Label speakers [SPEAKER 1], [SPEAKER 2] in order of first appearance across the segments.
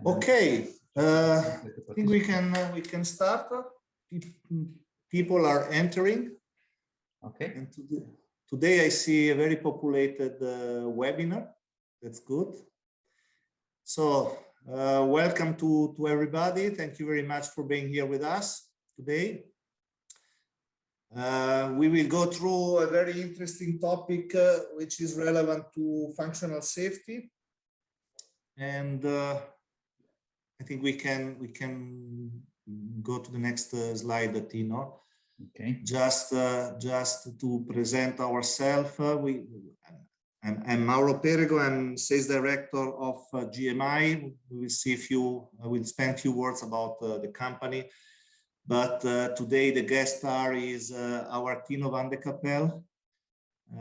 [SPEAKER 1] Okay, I think we can start. People are entering.
[SPEAKER 2] Okay.
[SPEAKER 1] And today I see a very populated webinar. That's good. So welcome to everybody. Thank you very much for being here with us today. We will go through a very interesting topic which is relevant to functional safety, and I think we can go to the next slide, Tino.
[SPEAKER 2] Okay.
[SPEAKER 1] Just to present ourselves, I'm Mauro Perego. I'm sales director of GMI. We will see I will spend a few words about the company. But today the guest star is our Tino van de Kapel,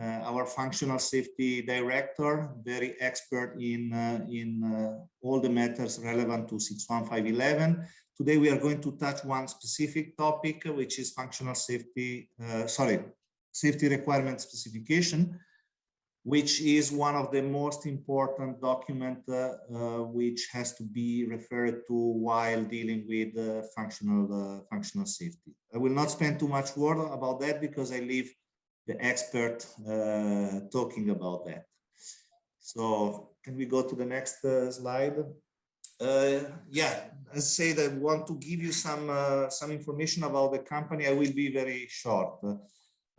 [SPEAKER 1] our functional safety director, very expert in all the matters relevant to 61511. Today we are going to touch one specific topic, which is functional safety, safety requirement specification, which is one of the most important documents which has to be referred to while dealing with functional safety. I will not spend too much word about that because I leave the expert talking about that. So can we go to the next slide? Yeah, as I said, I want to give you some information about the company. I will be very short.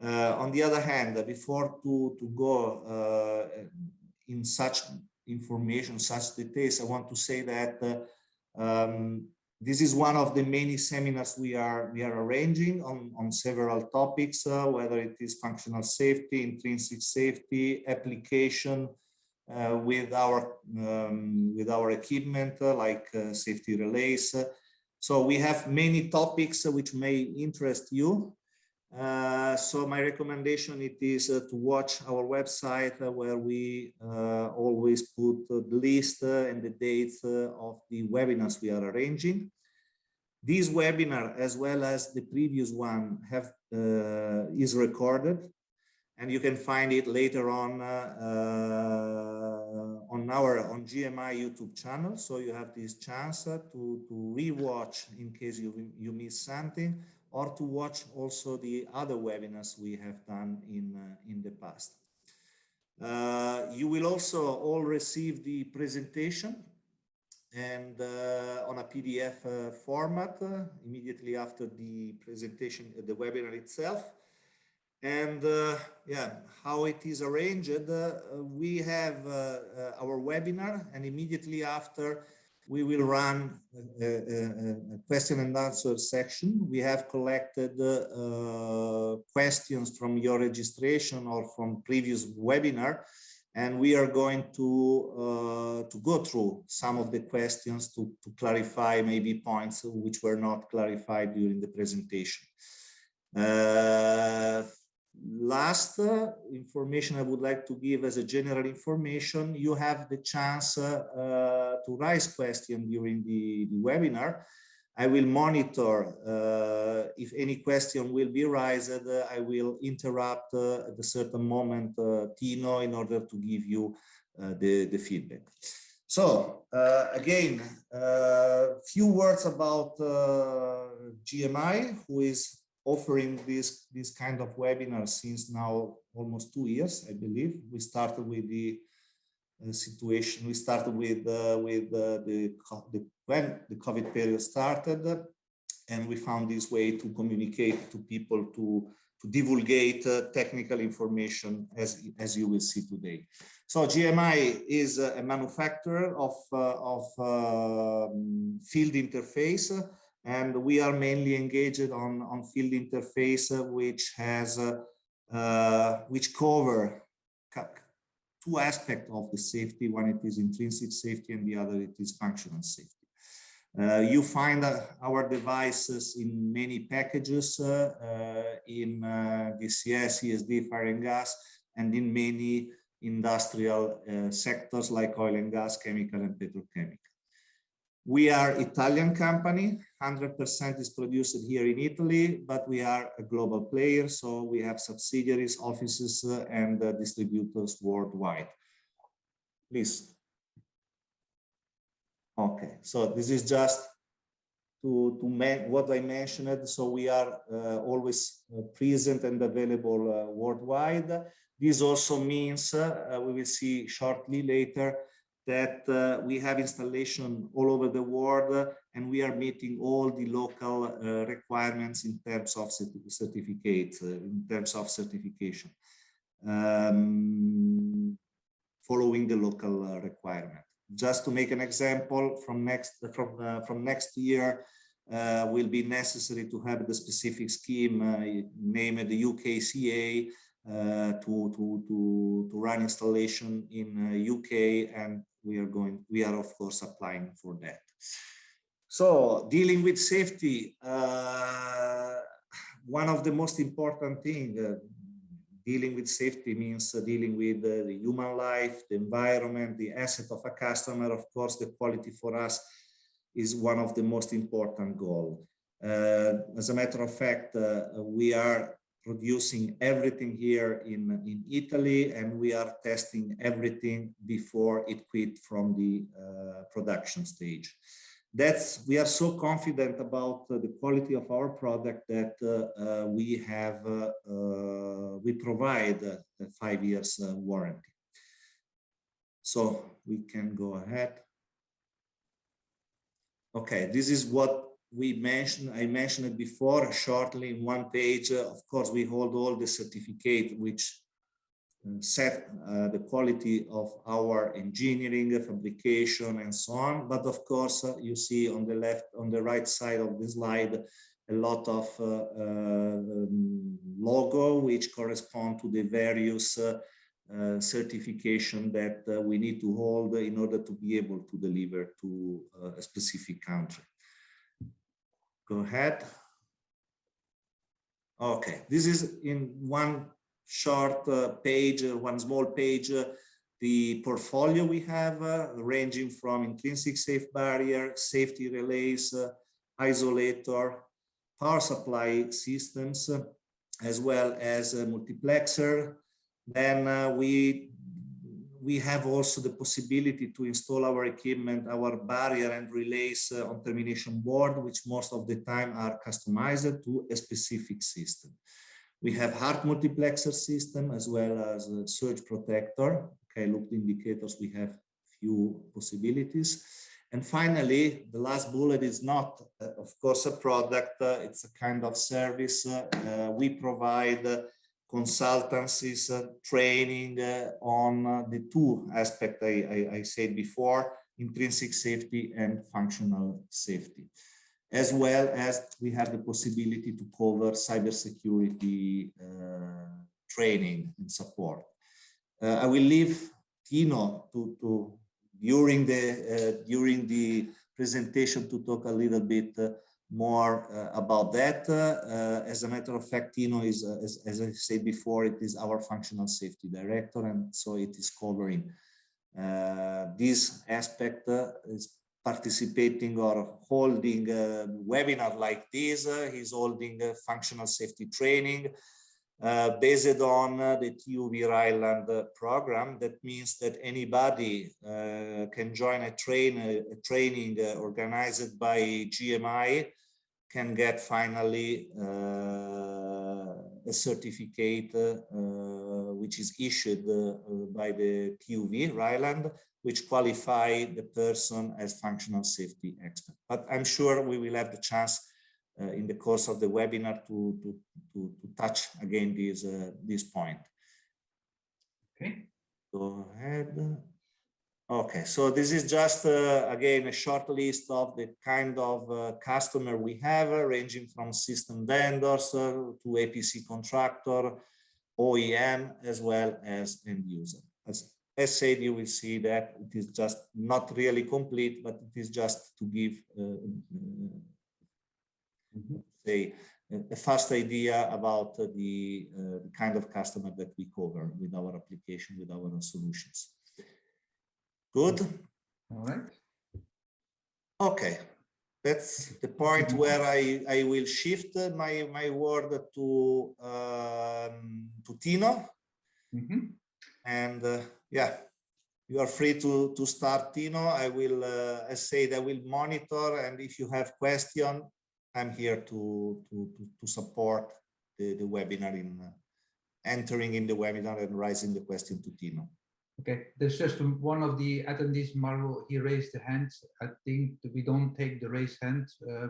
[SPEAKER 1] On the other hand, before to go in such information, such details, I want to say that this is one of the many seminars we are arranging on several topics, whether it is functional safety, intrinsic safety, application with our equipment like safety relays. So we have many topics which may interest you. So my recommendation is to watch our website where we always put the list and the dates of the webinars we are arranging. This webinar, as well as the previous one, is recorded, and you can find it later on GMI YouTube channel. So you have this chance to rewatch in case you miss something, or to watch also the other webinars we have done in the past. You will also all receive the presentation and on a PDF format immediately after the presentation, the webinar itself. And yeah, how it is arranged, we have our webinar, and immediately after we will run a question and answer section. We have collected questions from your registration or from previous webinar, and we are going to go through some of the questions to clarify maybe points which were not clarified during the presentation. Last information I would like to give as a general information: you have the chance to raise questions during the webinar. I will monitor if any question will be raised. I will interrupt at a certain moment Tino in order to give you the feedback. So again, few words about GMI, who is offering this kind of webinar since now almost 2 years, I believe. We started with the situation. We started with when the COVID period started, and we found this way to communicate to people, to divulgate technical information, as you will see today. So GMI is a manufacturer of field interface. And we are mainly engaged on field interface, which cover two aspects of the safety. One, it is intrinsic safety, and the other, it is functional safety. You find our devices in many packages, in DCS, ESD, fire and gas, and in many industrial sectors like oil and gas, chemical and petrochemical. We are an Italian company, 100% is produced here in Italy, but we are a global player, so we have subsidiaries, offices, and distributors worldwide. Please. Okay, so this is just to what I mentioned. So we are always present and available worldwide. This also means, we will see shortly later, that we have installation all over the world, and we are meeting all the local requirements in terms of certificates, in terms of certification, following the local requirement. Just to make an example, from next year, will be necessary to have the specific scheme named the UKCA to run installation in UK, and we are of course applying for that. So dealing with safety, one of the most important things. Dealing with safety means dealing with the human life, the environment, the asset of a customer. Of course, the quality for us is one of the most important goals. As a matter of fact, we are producing everything here in Italy, and we are testing everything before it quit from the production stage. We are so confident about the quality of our product that we provide a 5 years warranty. So we can go ahead. Okay, this is what we mentioned. I mentioned it before shortly in one page. Of course, we hold all the certificate which set the quality of our engineering, fabrication, and so on. But of course, you see on the right side of the slide, a lot of logo which correspond to the various certification that we need to hold in order to be able to deliver to a specific country. Go ahead. Okay, this is in one short page, one small page, the portfolio we have, ranging from intrinsic safe barrier, safety relays, isolator, power supply systems, as well as a multiplexer. Then we have also the possibility to install our equipment, our barrier and relays on termination board, which most of the time are customized to a specific system. We have hard multiplexer system as well as a surge protector. Okay, looked indicators, we have few possibilities. And finally, the last bullet is not, of course, a product, it's a kind of service. We provide consultancies, training on the two aspects I said before, intrinsic safety and functional safety. As well as we have the possibility to cover cybersecurity training and support. I will leave Tino during the presentation to talk a little bit more about that. As a matter of fact, Tino is, as I said before, it is our functional safety director, and so it is covering this aspect. Is participating or holding a webinar like this. He's holding a functional safety training based on the TUV Ireland program. That means that anybody can join a training organized by GMI, can get finally a certificate which is issued by the TUV Ireland, which qualify the person as functional safety expert. But I'm sure we will have the chance in the course of the webinar to touch again this point.
[SPEAKER 2] Okay.
[SPEAKER 1] Go ahead. Okay, so this is just again a short list of the kind of customer we have, ranging from system vendors to APC contractor, OEM, as well as end user. As said, you will see that it is just not really complete, but it is just to give say a fast idea about the kind of customer that we cover with our application, with our solutions. Good.
[SPEAKER 2] All right.
[SPEAKER 1] Okay, that's the point where I will shift my word to Tino. And yeah. You are free to start, Tino. I will, as said, I will monitor, and if you have question, I'm here to support the webinar in entering in the webinar and raising the question to Tino.
[SPEAKER 2] Okay, there's just one of the attendees, Mauro, he raised the hand. I think that we don't take the raised hand.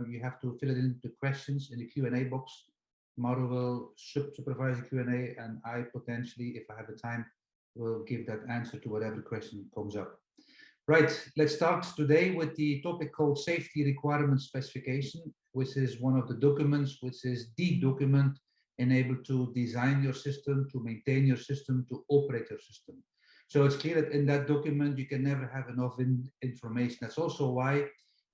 [SPEAKER 2] You have to fill it in the questions in the Q&A box. Mauro will supervise the Q&A, and I potentially, if I have the time, will give that answer to whatever question comes up. Right, let's start today with the topic called Safety Requirement Specification, which is one of the documents, which is the document enabled to design your system, to maintain your system, to operate your system. So it's clear that in that document, you can never have enough information. That's also why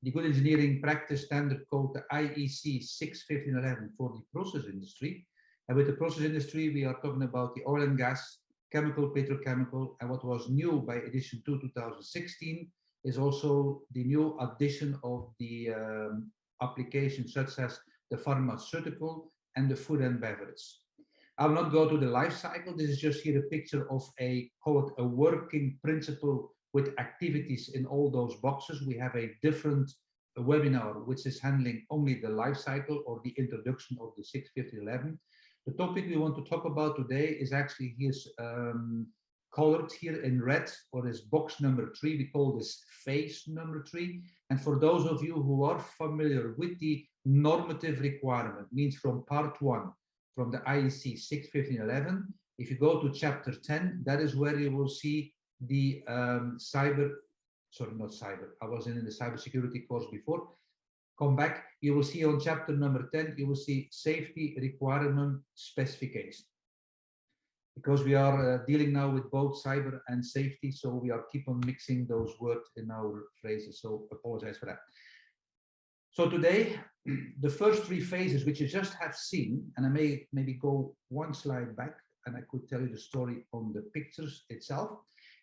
[SPEAKER 2] the good engineering practice standard code, the IEC61511 for the process industry. And with the process industry, we are talking about the oil and gas, chemical, petrochemical, and what was new by edition 2 2016 is also the new addition of the applications such as the pharmaceutical and the food and beverage. I will not go to the life cycle. This is just here a picture of call it a working principle with activities in all those boxes. We have a different webinar which is handling only the life cycle or the introduction of the 61511. The topic we want to talk about today is actually here colored here in red, or is box number 3. We call this phase number 3. And for those of you who are familiar with the normative requirement, means from part 1, from the IEC 61511, if you go to chapter 10, that is where you will see the I was in the cybersecurity course before. Come back, you will see on chapter number 10, you will see safety requirement specification. Because we are dealing now with both cyber and safety, so we are keep on mixing those words in our phrases, so apologize for that. So today, the first 3 phases, which you just have seen, and I may maybe go one slide back, and I could tell you the story on the pictures itself.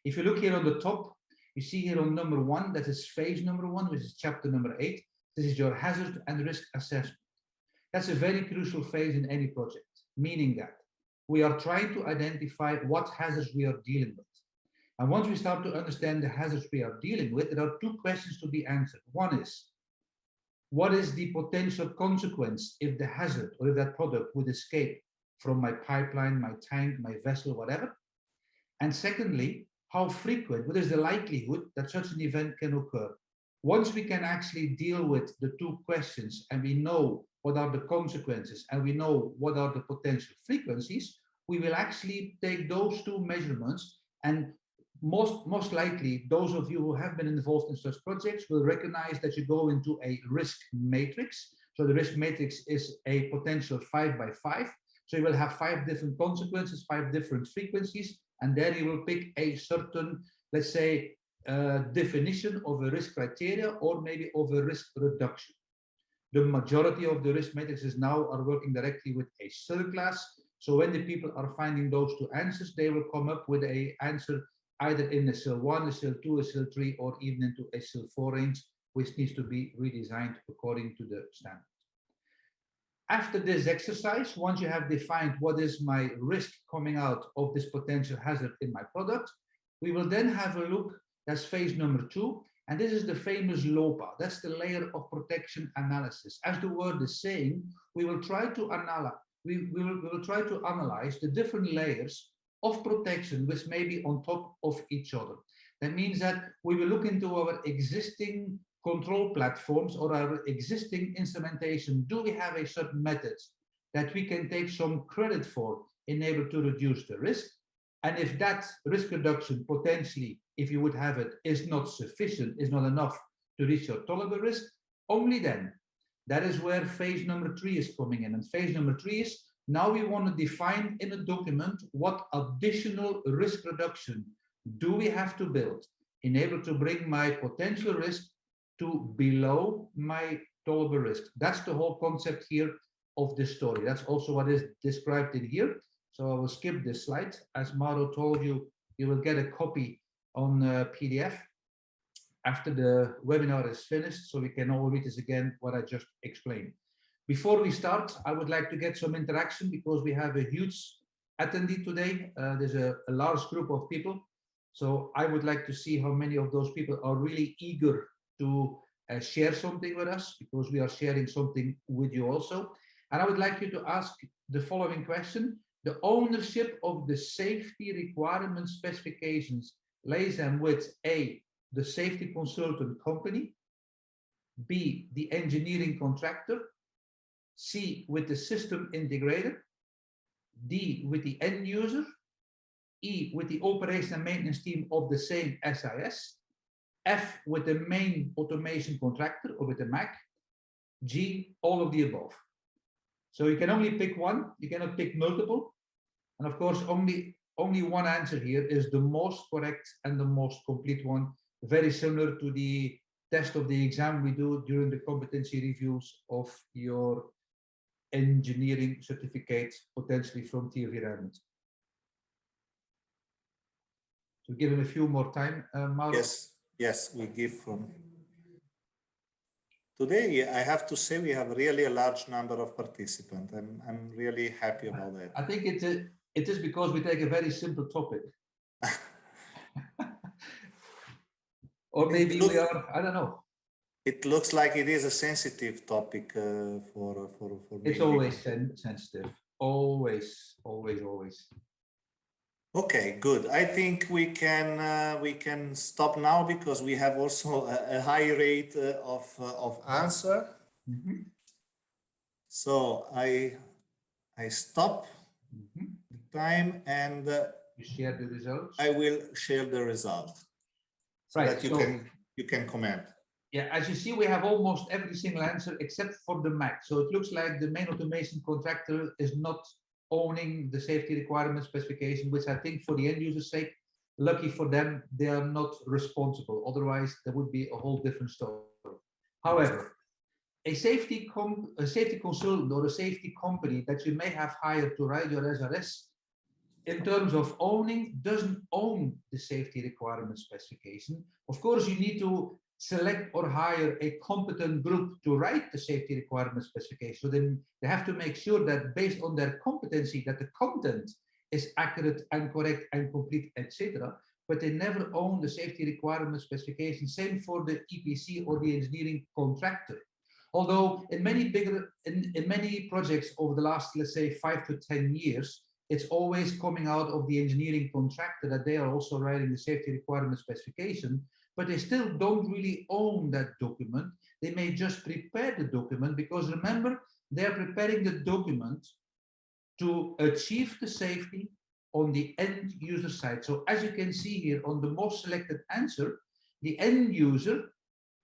[SPEAKER 2] If you look here on the top, you see here on number 1, that is phase number 1, which is chapter number 8. This is your hazard and risk assessment. That's a very crucial phase in any project, meaning that we are trying to identify what hazards we are dealing with. And once we start to understand the hazards we are dealing with, there are 2 questions to be answered. One is, what is the potential consequence if the hazard or if that product would escape from my pipeline, my tank, my vessel, whatever? And secondly, how frequent, what is the likelihood that such an event can occur? Once we can actually deal with the 2 questions and we know what are the consequences and we know what are the potential frequencies, we will actually take those 2 measurements, and most likely those of you who have been involved in such projects will recognize that you go into a risk matrix. So the risk matrix is a potential 5 by 5. So you will have 5 different consequences, 5 different frequencies, and then you will pick a certain, let's say, definition of a risk criteria or maybe of a risk reduction. The majority of the risk matrices now are working directly with a cell class. So when the people are finding those 2 answers, they will come up with an answer either in a cell 1, a cell 2, a cell 3, or even into a cell 4 range, which needs to be redesigned according to the standard. After this exercise, once you have defined what is my risk coming out of this potential hazard in my product, we will then have a look. That's phase number 2, and this is the famous LOPA. That's the layer of protection analysis. As the word is saying, we will try to analyze. We will try to analyze the different layers of protection which may be on top of each other. That means that we will look into our existing control platforms or our existing instrumentation. Do we have a certain methods that we can take some credit for in able to reduce the risk? And if that risk reduction potentially, if you would have it, is not sufficient, is not enough to reach your tolerable risk, only then, that is where phase number 3 is coming in. And phase number 3 is, now we want to define in a document what additional risk reduction do we have to build in able to bring my potential risk to below my tolerable risk. That's the whole concept here of this story. That's also what is described in here. So I will skip this slide. As Mauro told you, you will get a copy on PDF after the webinar is finished, so we can all read this again, what I just explained. Before we start, I would like to get some interaction because we have a huge attendee today. There's a large group of people. So I would like to see how many of those people are really eager to share something with us, because we are sharing something with you also. And I would like you to ask the following question. The ownership of the safety requirement specifications lays them with A, the safety consultant company, B, the engineering contractor, C, with the system integrator, D, with the end user, E, with the operation and maintenance team of the same SRS, F, with the main automation contractor or with the MAC, G, all of the above. So you can only pick one, you cannot pick multiple. And of course, only one answer here is the most correct and the most complete one, very similar to the test of the exam we do during the competency reviews of your engineering certificate, potentially from TFV Ireland. So give him a few more time, Mauro.
[SPEAKER 1] Yes, we give from. Today, I have to say we have really a large number of participants. I'm really happy about that.
[SPEAKER 2] I think it is because we take a very simple topic. Or maybe we are, I don't know.
[SPEAKER 1] It looks like it is a sensitive topic for me.
[SPEAKER 2] It's always sensitive. Always.
[SPEAKER 1] Okay, good. I think we can stop now, because we have also a high rate of answer.
[SPEAKER 2] Mm-hmm.
[SPEAKER 1] So I stop the time, and
[SPEAKER 2] you share the results.
[SPEAKER 1] I will share the result, so that you can comment.
[SPEAKER 2] Yeah, as you see, we have almost every single answer except for the MAC. So it looks like the main automation contractor is not owning the safety requirement specification, which I think for the end user's sake, lucky for them, they are not responsible. Otherwise, there would be a whole different story. However, a safety consultant or a safety company that you may have hired to write your SRS, in terms of owning, doesn't own the safety requirement specification. Of course, you need to select or hire a competent group to write the safety requirement specification. So then they have to make sure that based on their competency, that the content is accurate and correct and complete, etc. But they never own the safety requirement specification. Same for the EPC or the engineering contractor. Although in many many projects over the last, let's say, 5 to 10 years, it's always coming out of the engineering contractor that they are also writing the safety requirement specification, but they still don't really own that document. They may just prepare the document, because remember, they're preparing the document to achieve the safety on the end user side. So as you can see here on the most selected answer, the end user,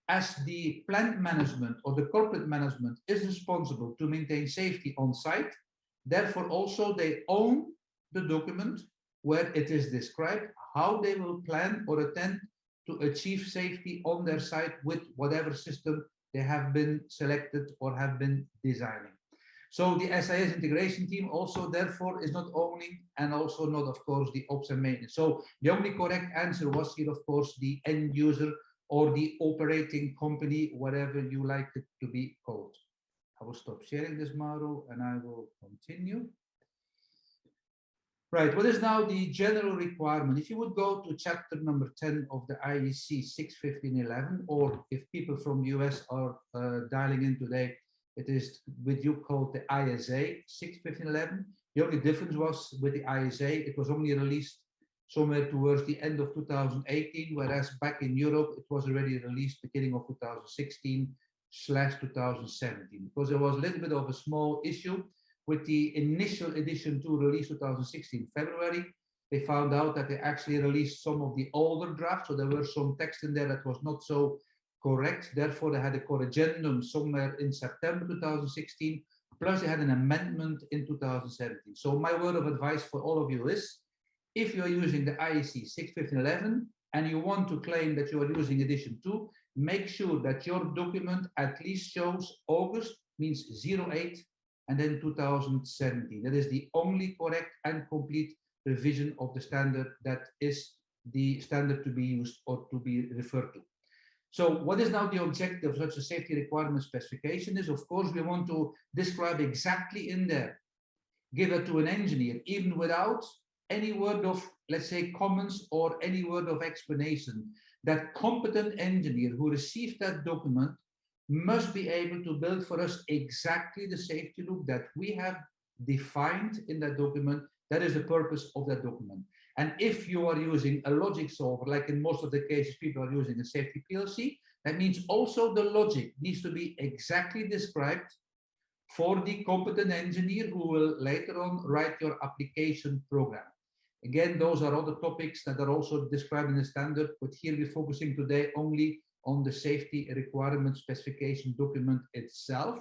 [SPEAKER 2] as the plant management or the corporate management, is responsible to maintain safety on site. Therefore, also they own the document where it is described how they will plan or attempt to achieve safety on their site with whatever system they have been selected or have been designing. So the SIS integration team also therefore is not owning, and also not, of course, the ops and maintenance. So the only correct answer was here, of course, the end user or the operating company, whatever you like it to be called. I will stop sharing this, Mauro, and I will continue. Right, what is now the general requirement? If you would go to chapter number 10 of the IEC61511, or if people from the US are dialing in today, it is with you called the ISA 61511. The only difference was with the ISA, it was only released somewhere towards the end of 2018, whereas back in Europe, it was already released beginning of 2016/2017, because there was a little bit of a small issue with the initial edition 2 release 2016 February. They found out that they actually released some of the older drafts, so there were some text in there that was not so correct. Therefore, they had a corrigendum somewhere in September 2016, plus they had an amendment in 2017. So my word of advice for all of you is, if you are using the IEC 61511 and you want to claim that you are using edition 2, make sure that your document at least shows August, means 08, and then 2017. That is the only correct and complete revision of the standard that is the standard to be used or to be referred to. So what is now the objective of such a safety requirement specification is, of course, we want to describe exactly in there, give it to an engineer, even without any word of, let's say, comments or any word of explanation. That competent engineer who received that document must be able to build for us exactly the safety loop that we have defined in that document. That is the purpose of that document. And if you are using a logic solver, like in most of the cases people are using a safety PLC, that means also the logic needs to be exactly described for the competent engineer who will later on write your application program. Again, those are other topics that are also described in the standard, but here we're focusing today only on the safety requirement specification document itself.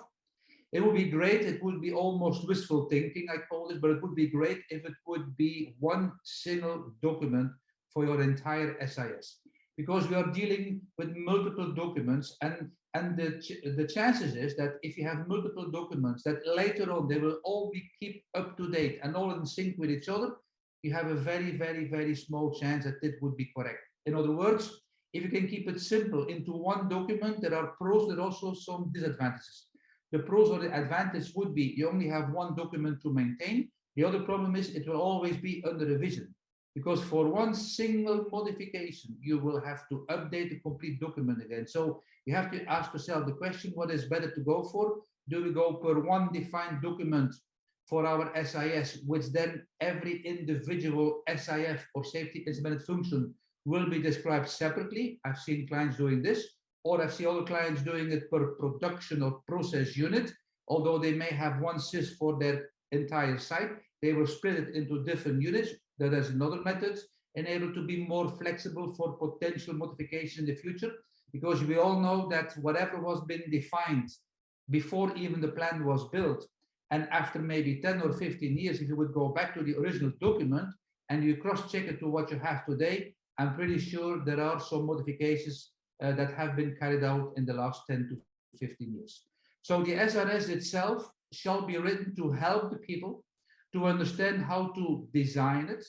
[SPEAKER 2] It would be great, it would be almost wishful thinking, I call it, but it would be great if it would be one single document for your entire SIS, because we are dealing with multiple documents, and the chances is that if you have multiple documents, that later on they will all be keep up to date and all in sync with each other, you have a very, very, very small chance that it would be correct. In other words, if you can keep it simple into one document, there are pros, there are also some disadvantages. The pros or the advantage would be you only have one document to maintain. The other problem is it will always be under revision, because for one single modification, you will have to update the complete document again. So you have to ask yourself the question, what is better to go for? Do we go per one defined document for our SIS, which then every individual SIF or safety instrumented function will be described separately? I've seen clients doing this, or I've seen other clients doing it per production or process unit. Although they may have one SIS for their entire site, they will split it into different units. That is another method, and able to be more flexible for potential modification in the future, because we all know that whatever was been defined before even the plan was built, and after maybe 10 or 15 years, if you would go back to the original document and you cross-check it to what you have today, I'm pretty sure there are some modifications that have been carried out in the last 10 to 15 years. So the SRS itself shall be written to help the people to understand how to design it,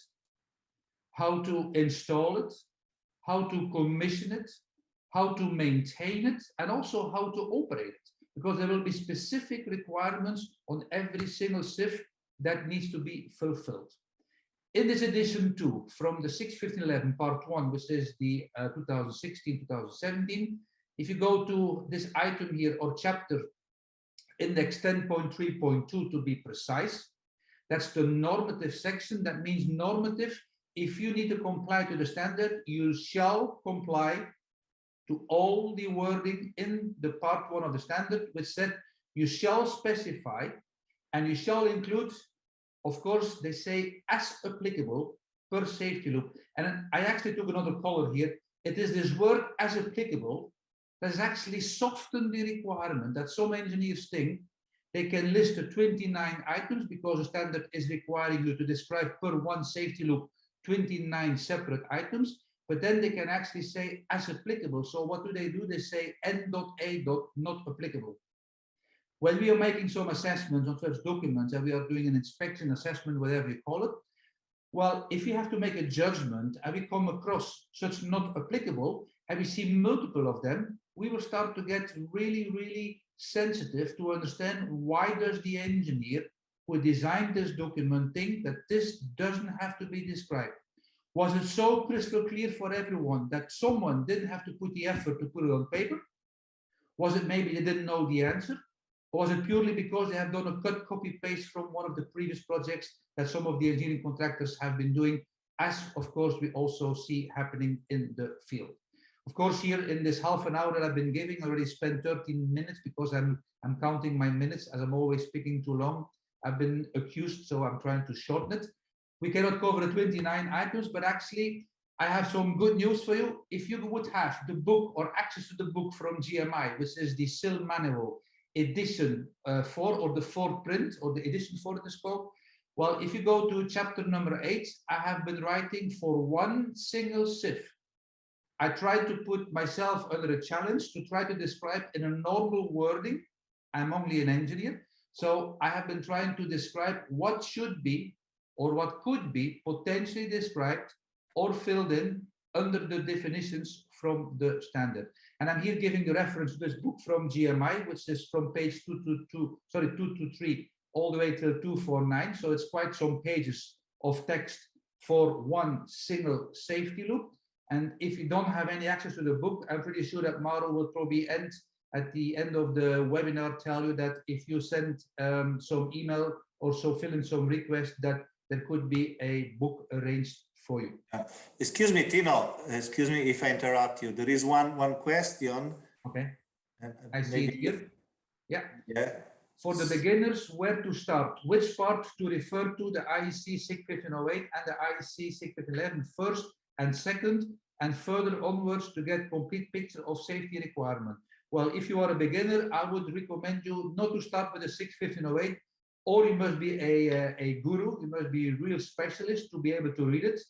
[SPEAKER 2] how to install it, how to commission it, how to maintain it, and also how to operate it, because there will be specific requirements on every single SIF that needs to be fulfilled. In this edition 2, from the 61511 part 1, which is the 2016-2017, if you go to this item here, or chapter, index 10.3.2 to be precise, that's the normative section. That means normative, if you need to comply to the standard, you shall comply to all the wording in the part 1 of the standard, which said you shall specify and you shall include, of course, they say as applicable per safety loop. And I actually took another color here. It is this word as applicable that has actually softened the requirement that some engineers think they can list the 29 items, because the standard is requiring you to describe per one safety loop 29 separate items, but then they can actually say as applicable. So what do? They say N.A. not applicable. When we are making some assessments on such documents, and we are doing an inspection assessment, whatever you call it, well, if you have to make a judgment and we come across such not applicable, and we see multiple of them, we will start to get really, really sensitive to understand why does the engineer who designed this document think that this doesn't have to be described. Was it so crystal clear for everyone that someone didn't have to put the effort to put it on paper? Was it maybe they didn't know the answer? Or was it purely because they have done a cut, copy, paste from one of the previous projects that some of the engineering contractors have been doing, as of course we also see happening in the field. Of course, here in this half an hour that I've been giving, I already spent 13 minutes because I'm counting my minutes, as I'm always speaking too long. I've been accused, so I'm trying to shorten it. We cannot cover the 29 items, but actually I have some good news for you. If you would have the book or access to the book from GMI, which is the SIL manual edition 4, or the 4th print, or the edition 4 it is called. Well, if you go to chapter number 8, I have been writing for one single SIF. I tried to put myself under a challenge to try to describe in a normal wording. I'm only an engineer. So I have been trying to describe what should be or what could be potentially described or filled in under the definitions from the standard. And I'm here giving the reference to this book from GMI, which is from page 223 all the way till 249. So it's quite some pages of text for one single safety loop. And if you don't have any access to the book, I'm pretty sure that Mauro will probably at the end of the webinar tell you that if you send some email or so fill in some request, that there could be a book arranged for you.
[SPEAKER 1] Excuse me, Tino, excuse me if I interrupt you. There is one question.
[SPEAKER 2] Okay, I see it here. Yeah.
[SPEAKER 1] Yeah.
[SPEAKER 2] For the beginners, where to start? Which part to refer to, the IEC61508 and the IEC61511 first and second, and further onwards to get complete picture of safety requirement? Well, if you are a beginner, I would recommend you not to start with the 61508, or you must be a guru, you must be a real specialist to be able to read it.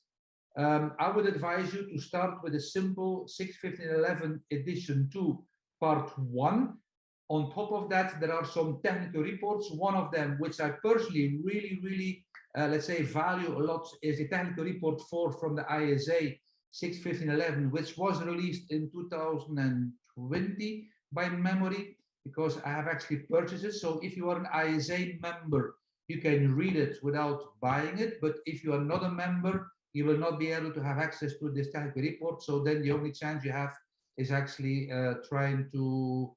[SPEAKER 2] I would advise you to start with a simple 61511 edition 2 part 1. On top of that, there are some technical reports. One of them, which I personally really, let's say, value a lot, is the technical report 4 from the ISA 61511, which was released in 2020 by memory, because I have actually purchased it. So if you are an ISA member, you can read it without buying it. But if you are not a member, you will not be able to have access to this technical report. So then the only chance you have is actually trying to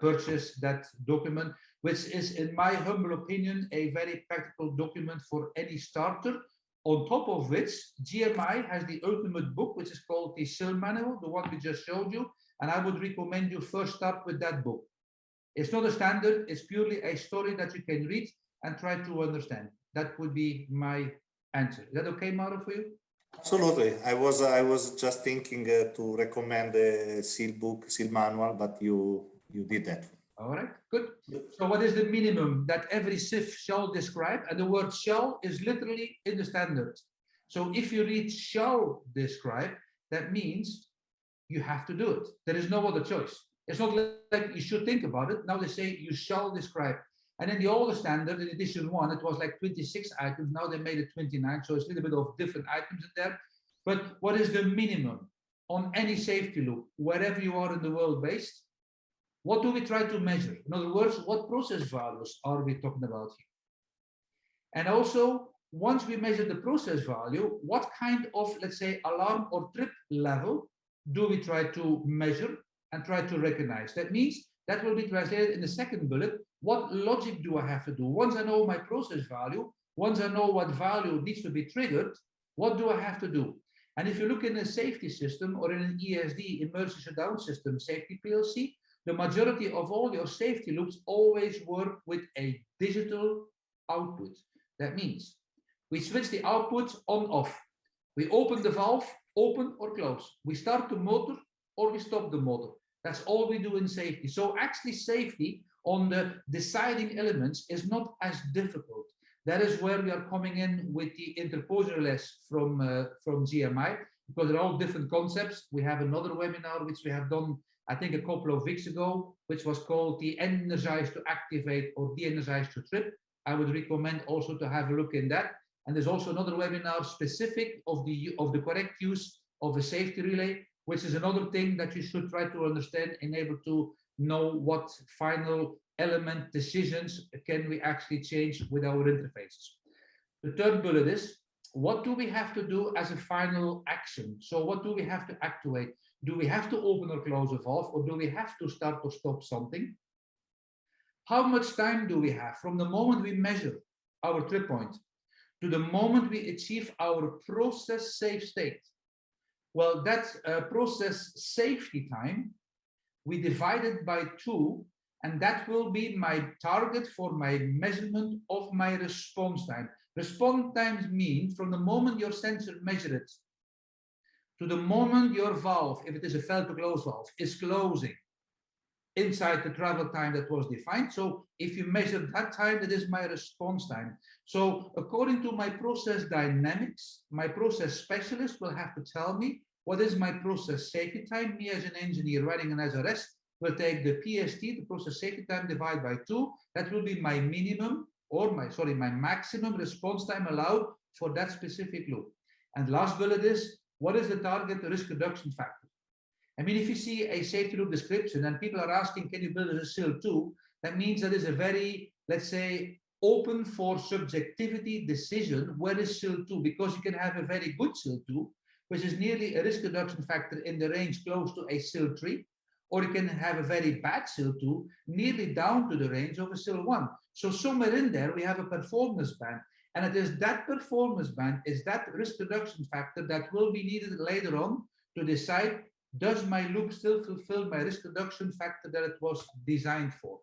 [SPEAKER 2] purchase that document, which is, in my humble opinion, a very practical document for any starter. On top of which, GMI has the ultimate book, which is called the SIL manual, the one we just showed you. And I would recommend you first start with that book. It's not a standard, it's purely a story that you can read and try to understand. That would be my answer. Is that okay, Mauro, for you?
[SPEAKER 1] Absolutely. I was just thinking to recommend the SIL book, SIL manual, but you did that.
[SPEAKER 2] All right, good. So what is the minimum that every SIF shall describe? And the word shall is literally in the standard. So if you read shall describe, that means you have to do it. There is no other choice. It's not like you should think about it. Now they say you shall describe. And in the older standard, in edition 1, it was like 26 items. Now they made it 29. So it's a little bit of different items in there. But what is the minimum on any safety loop, wherever you are in the world based? What do we try to measure? In other words, what process values are we talking about here? And also, once we measure the process value, what kind of, let's say, alarm or trip level do we try to measure and try to recognize? That means that will be translated in the second bullet. What logic do I have to do? Once I know my process value, once I know what value needs to be triggered, what do I have to do? And if you look in a safety system or in an ESD, emergency shutdown system, safety PLC, the majority of all your safety loops always work with a digital output. That means we switch the output on off. We open the valve, open or close. We start the motor or we stop the motor. That's all we do in safety. So actually safety on the deciding elements is not as difficult. That is where we are coming in with the interposer less from GMI, because they're all different concepts. We have another webinar which we have done, I think, a couple of weeks ago, which was called the energize to activate or de-energize to trip. I would recommend also to have a look in that. And there's also another webinar specific of the correct use of a safety relay, which is another thing that you should try to understand and able to know what final element decisions can we actually change with our interfaces. The third bullet is, what do we have to do as a final action? So what do we have to actuate? Do we have to open or close a valve, or do we have to start or stop something? How much time do we have from the moment we measure our trip point to the moment we achieve our process safe state? Well, that process safety time, we divide it by 2, and that will be my target for my measurement of my response time. Response times mean from the moment your sensor measures it to the moment your valve, if it is a fail to close valve, is closing inside the travel time that was defined. So if you measure that time, that is my response time. So according to my process dynamics, my process specialist will have to tell me what is my process safety time. Me as an engineer writing an SRS will take the PST, the process safety time, divide by 2. That will be my minimum or my maximum response time allowed for that specific loop. And last bullet is, what is the target risk reduction factor? I mean, if you see a safety loop description and people are asking, can you build a SIL 2? That means that is a very, let's say, open for subjectivity decision where is SIL2, because you can have a very good SIL2, which is nearly a risk reduction factor in the range close to a SIL3, or you can have a very bad SIL2 nearly down to the range of a SIL1. So somewhere in there, we have a performance band. And it is that performance band, is that risk reduction factor that will be needed later on to decide, does my loop still fulfill my risk reduction factor that it was designed for?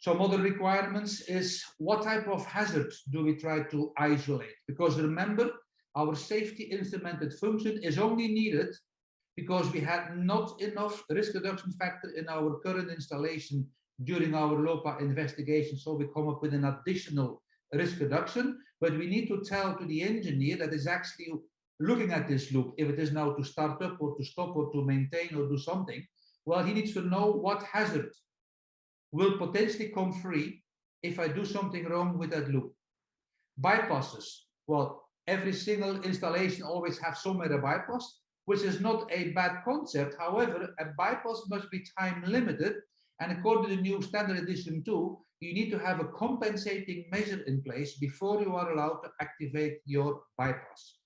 [SPEAKER 2] Some other requirements is what type of hazards do we try to isolate? Because remember, our safety instrumented function is only needed because we had not enough risk reduction factor in our current installation during our LOPA investigation. So we come up with an additional risk reduction, but we need to tell to the engineer that is actually looking at this loop, if it is now to start up or to stop or to maintain or do something, well, he needs to know what hazard will potentially come free if I do something wrong with that loop. Bypasses, well, every single installation always has somewhere a bypass, which is not a bad concept. However, a bypass must be time limited. And according to the new standard edition 2, you need to have a compensating measure in place before you are allowed to activate your bypass.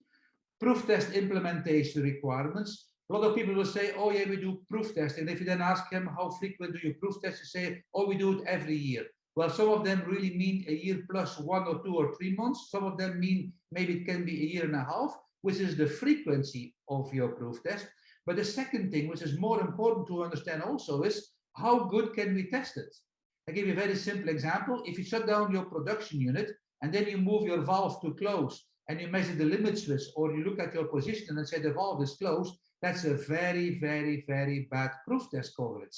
[SPEAKER 2] Proof test implementation requirements. A lot of people will say, oh yeah, we do proof test. And if you then ask him, how frequent do you proof test? You say, oh, we do it every year. Well, some of them really mean a year plus 1 or 2 or 3 months. Some of them mean maybe it can be a year and a half, which is the frequency of your proof test. But the second thing, which is more important to understand also, is how good can we test it? I give you a very simple example. If you shut down your production unit and then you move your valve to close and you measure the limit switch, or you look at your position and say the valve is closed, that's a very, very, very bad proof test coverage.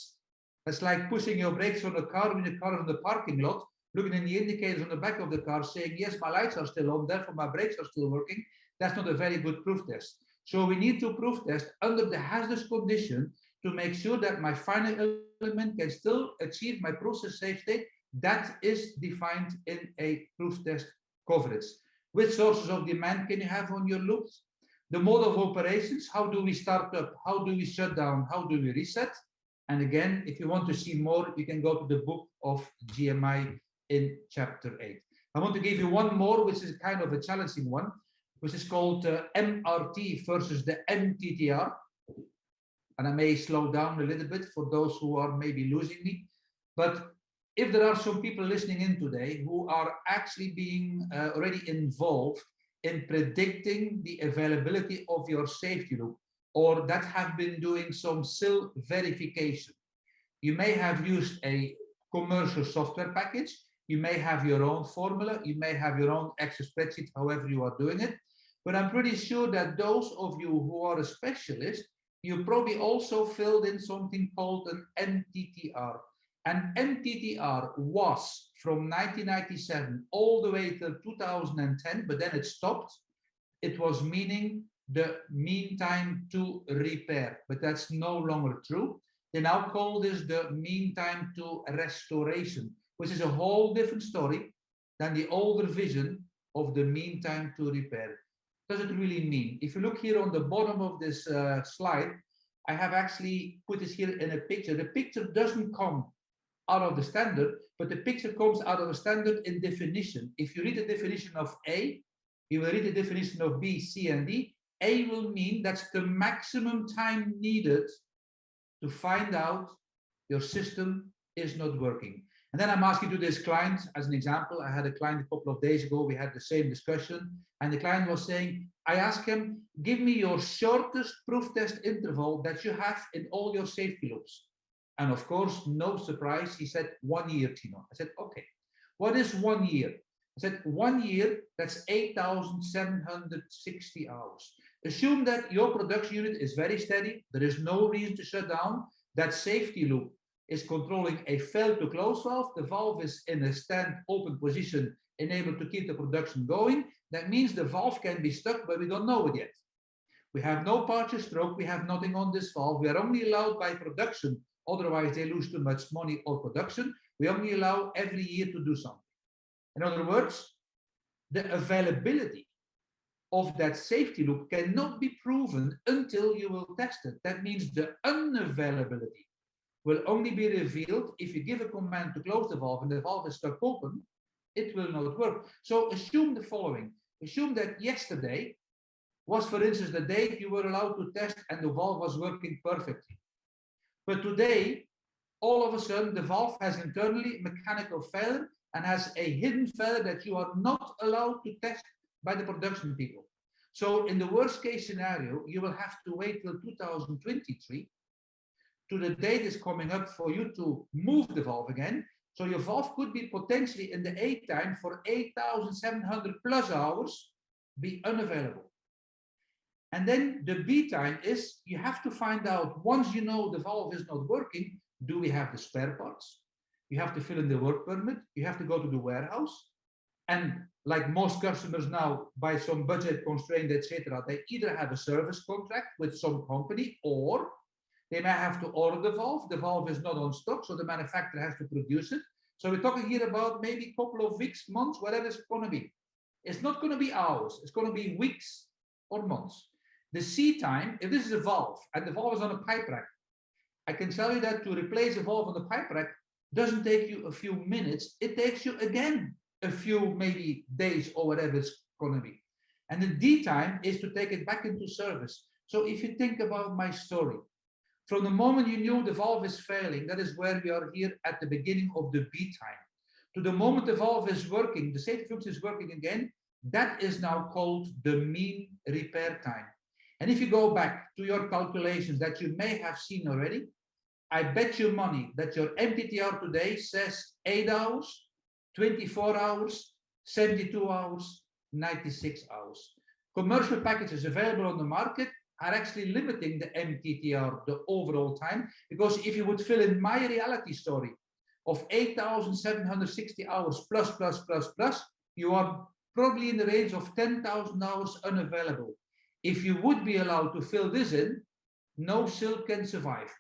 [SPEAKER 2] That's like pushing your brakes on a car when the car is in the parking lot, looking in the indicators on the back of the car saying, yes, my lights are still on, therefore my brakes are still working. That's not a very good proof test. So we need to proof test under the hazardous condition to make sure that my final element can still achieve my process safe state. That is defined in a proof test coverage. Which sources of demand can you have on your loops? The mode of operations, how do we start up? How do we shut down? How do we reset? And again, if you want to see more, you can go to the book of GMI in chapter 8. I want to give you one more, which is kind of a challenging one, which is called MRT versus the MTTR. And I may slow down a little bit for those who are maybe losing me. But if there are some people listening in today who are actually being already involved in predicting the availability of your safety loop, or that have been doing some SIL verification. You may have used a commercial software package. You may have your own formula. You may have your own Excel spreadsheet, however you are doing it. But I'm pretty sure that those of you who are a specialist, you probably also filled in something called an MTTR. And MTTR was from 1997 all the way till 2010, but then it stopped. It was meaning the mean time to repair, but that's no longer true. They now call this the mean time to restoration, which is a whole different story than the older vision of the mean time to repair. What does it really mean? If you look here on the bottom of this slide, I have actually put this here in a picture. The picture doesn't come out of the standard, but the picture comes out of the standard in definition. If you read the definition of A, you will read the definition of B, C, and D. A will mean that's the maximum time needed to find out your system is not working. And then I'm asking to this client, as an example, I had a client a couple of days ago, we had the same discussion, and the client was saying, I asked him, give me your shortest proof test interval that you have in all your safety loops. And of course, no surprise, he said 1 year, Tino. I said, okay, what is 1 year? I said, 1 year, that's 8,760 hours. Assume that your production unit is very steady. There is no reason to shut down. That safety loop is controlling a fail to close valve. The valve is in a stand open position, enabled to keep the production going. That means the valve can be stuck, but we don't know it yet. We have no partial stroke. We have nothing on this valve. We are only allowed by production. Otherwise, they lose too much money or production. We only allow every year to do something. In other words, the availability of that safety loop cannot be proven until you will test it. That means the unavailability will only be revealed if you give a command to close the valve and the valve is stuck open, it will not work. So assume the following. Assume that yesterday was, for instance, the date you were allowed to test and the valve was working perfectly. But today, all of a sudden, the valve has internally mechanical failure and has a hidden failure that you are not allowed to test by the production people. So in the worst case scenario, you will have to wait till 2023 to the date is coming up for you to move the valve again. So your valve could be potentially in the A time for 8,700 plus hours be unavailable. And then the B time is you have to find out, once you know the valve is not working, do we have the spare parts? You have to fill in the work permit. You have to go to the warehouse. And like most customers now, by some budget constraint, etc., they either have a service contract with some company, or they may have to order the valve. The valve is not on stock, so the manufacturer has to produce it. So we're talking here about maybe a couple of weeks, months, whatever it's going to be. It's not going to be hours. It's going to be weeks or months. The C time, if this is a valve and the valve is on a pipe rack, I can tell you that to replace a valve on the pipe rack doesn't take you a few minutes. It takes you, again, a few maybe days or whatever it's going to be. And the D time is to take it back into service. So if you think about my story, from the moment you knew the valve is failing, that is where we are here at the beginning of the B time. To the moment the valve is working, the safety function is working again, that is now called the mean repair time. And if you go back to your calculations that you may have seen already, I bet you money that your MTTR today says 8 hours, 24 hours, 72 hours, 96 hours. Commercial packages available on the market are actually limiting the MTTR, the overall time, because if you would fill in my reality story of 8,760 hours plus, you are probably in the range of 10,000 hours unavailable. If you would be allowed to fill this in, no silk can survive.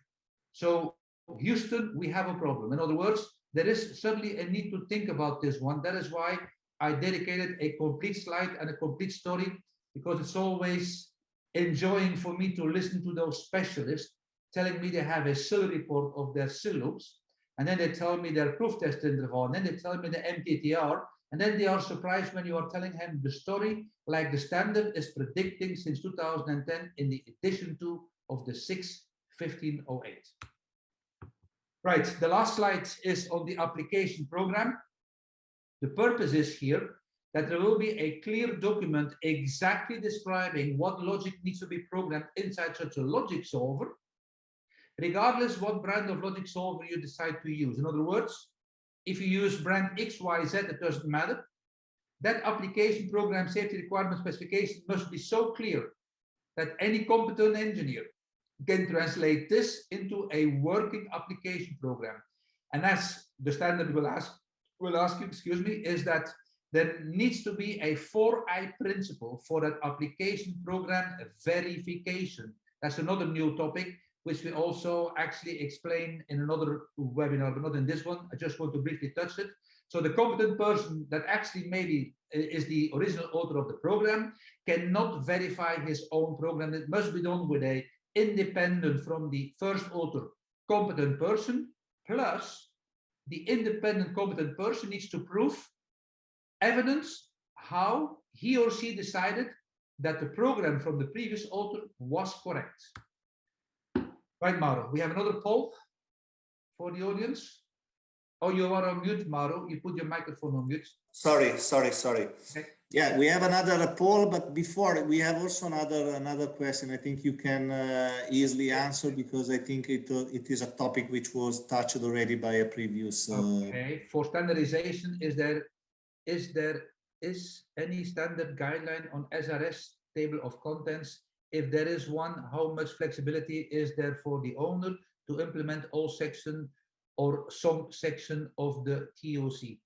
[SPEAKER 2] So Houston, we have a problem. In other words, there is certainly a need to think about this one. That is why I dedicated a complete slide and a complete story, because it's always enjoying for me to listen to those specialists telling me they have a SIL report of their SIL loops, and then they tell me their proof test interval, and then they tell me the MTTR, and then they are surprised when you are telling them the story like the standard is predicting since 2010 in the edition 2 of the 61508. Right, the last slide is on the application program. The purpose is here that there will be a clear document exactly describing what logic needs to be programmed inside such a logic solver, regardless what brand of logic solver you decide to use. In other words, if you use brand X, Y, Z, it doesn't matter. That application program safety requirement specification must be so clear that any competent engineer can translate this into a working application program. And as the standard will ask you, excuse me, is that there needs to be a 4I principle for that application program verification. That's another new topic, which we also actually explain in another webinar, but not in this one. I just want to briefly touch it. So the competent person that actually maybe is the original author of the program cannot verify his own program. It must be done with a independent from the first author competent person, plus the independent competent person needs to prove evidence how he or she decided that the program from the previous author was correct. Right, Mauro, we have another poll for the audience. Oh, you are on mute, Mauro. You put your microphone on mute.
[SPEAKER 1] Sorry.
[SPEAKER 2] Okay.
[SPEAKER 1] Yeah, we have another poll, but before we have also another question. I think you can easily answer, because I think it is a topic which was touched already by a previous.
[SPEAKER 2] Okay. For standardization, is there any standard guideline on SRS table of contents? If there is one, how much flexibility is there for the owner to implement all section or some section of the TOC?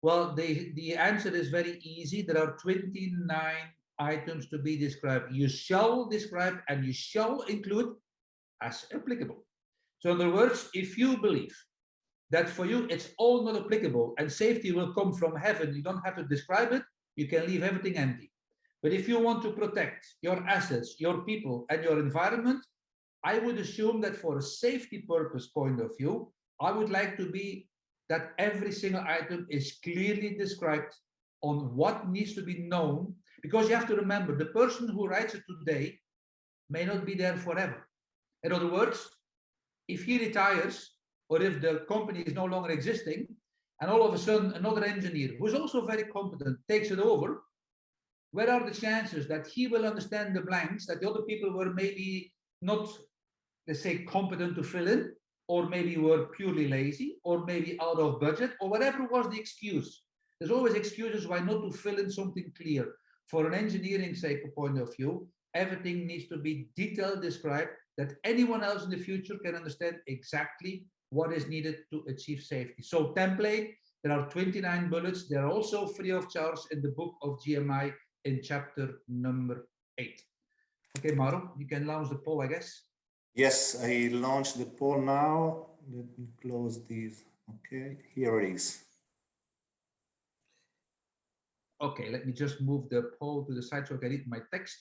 [SPEAKER 2] Well, the answer is very easy. There are 29 items to be described. You shall describe and you shall include as applicable. So in other words, if you believe that for you it's all not applicable and safety will come from heaven, you don't have to describe it, you can leave everything empty. But if you want to protect your assets, your people, and your environment, I would assume that for a safety purpose point of view, I would like to be that every single item is clearly described on what needs to be known, because you have to remember the person who writes it today may not be there forever. In other words, if he retires or if the company is no longer existing and all of a sudden another engineer who's also very competent takes it over, where are the chances that he will understand the blanks that the other people were maybe not, let's say, competent to fill in, or maybe were purely lazy, or maybe out of budget, or whatever was the excuse. There's always excuses why not to fill in something clear. For an engineering sake point of view, everything needs to be detailed described that anyone else in the future can understand exactly what is needed to achieve safety. So template, there are 29 bullets. They're also free of charge in the book of GMI in chapter number 8. Okay, Mauro, you can launch the poll, I guess.
[SPEAKER 1] Yes, I launched the poll now. Let me close these. Okay, here it is.
[SPEAKER 2] Okay, let me just move the poll to the side so I can read my text.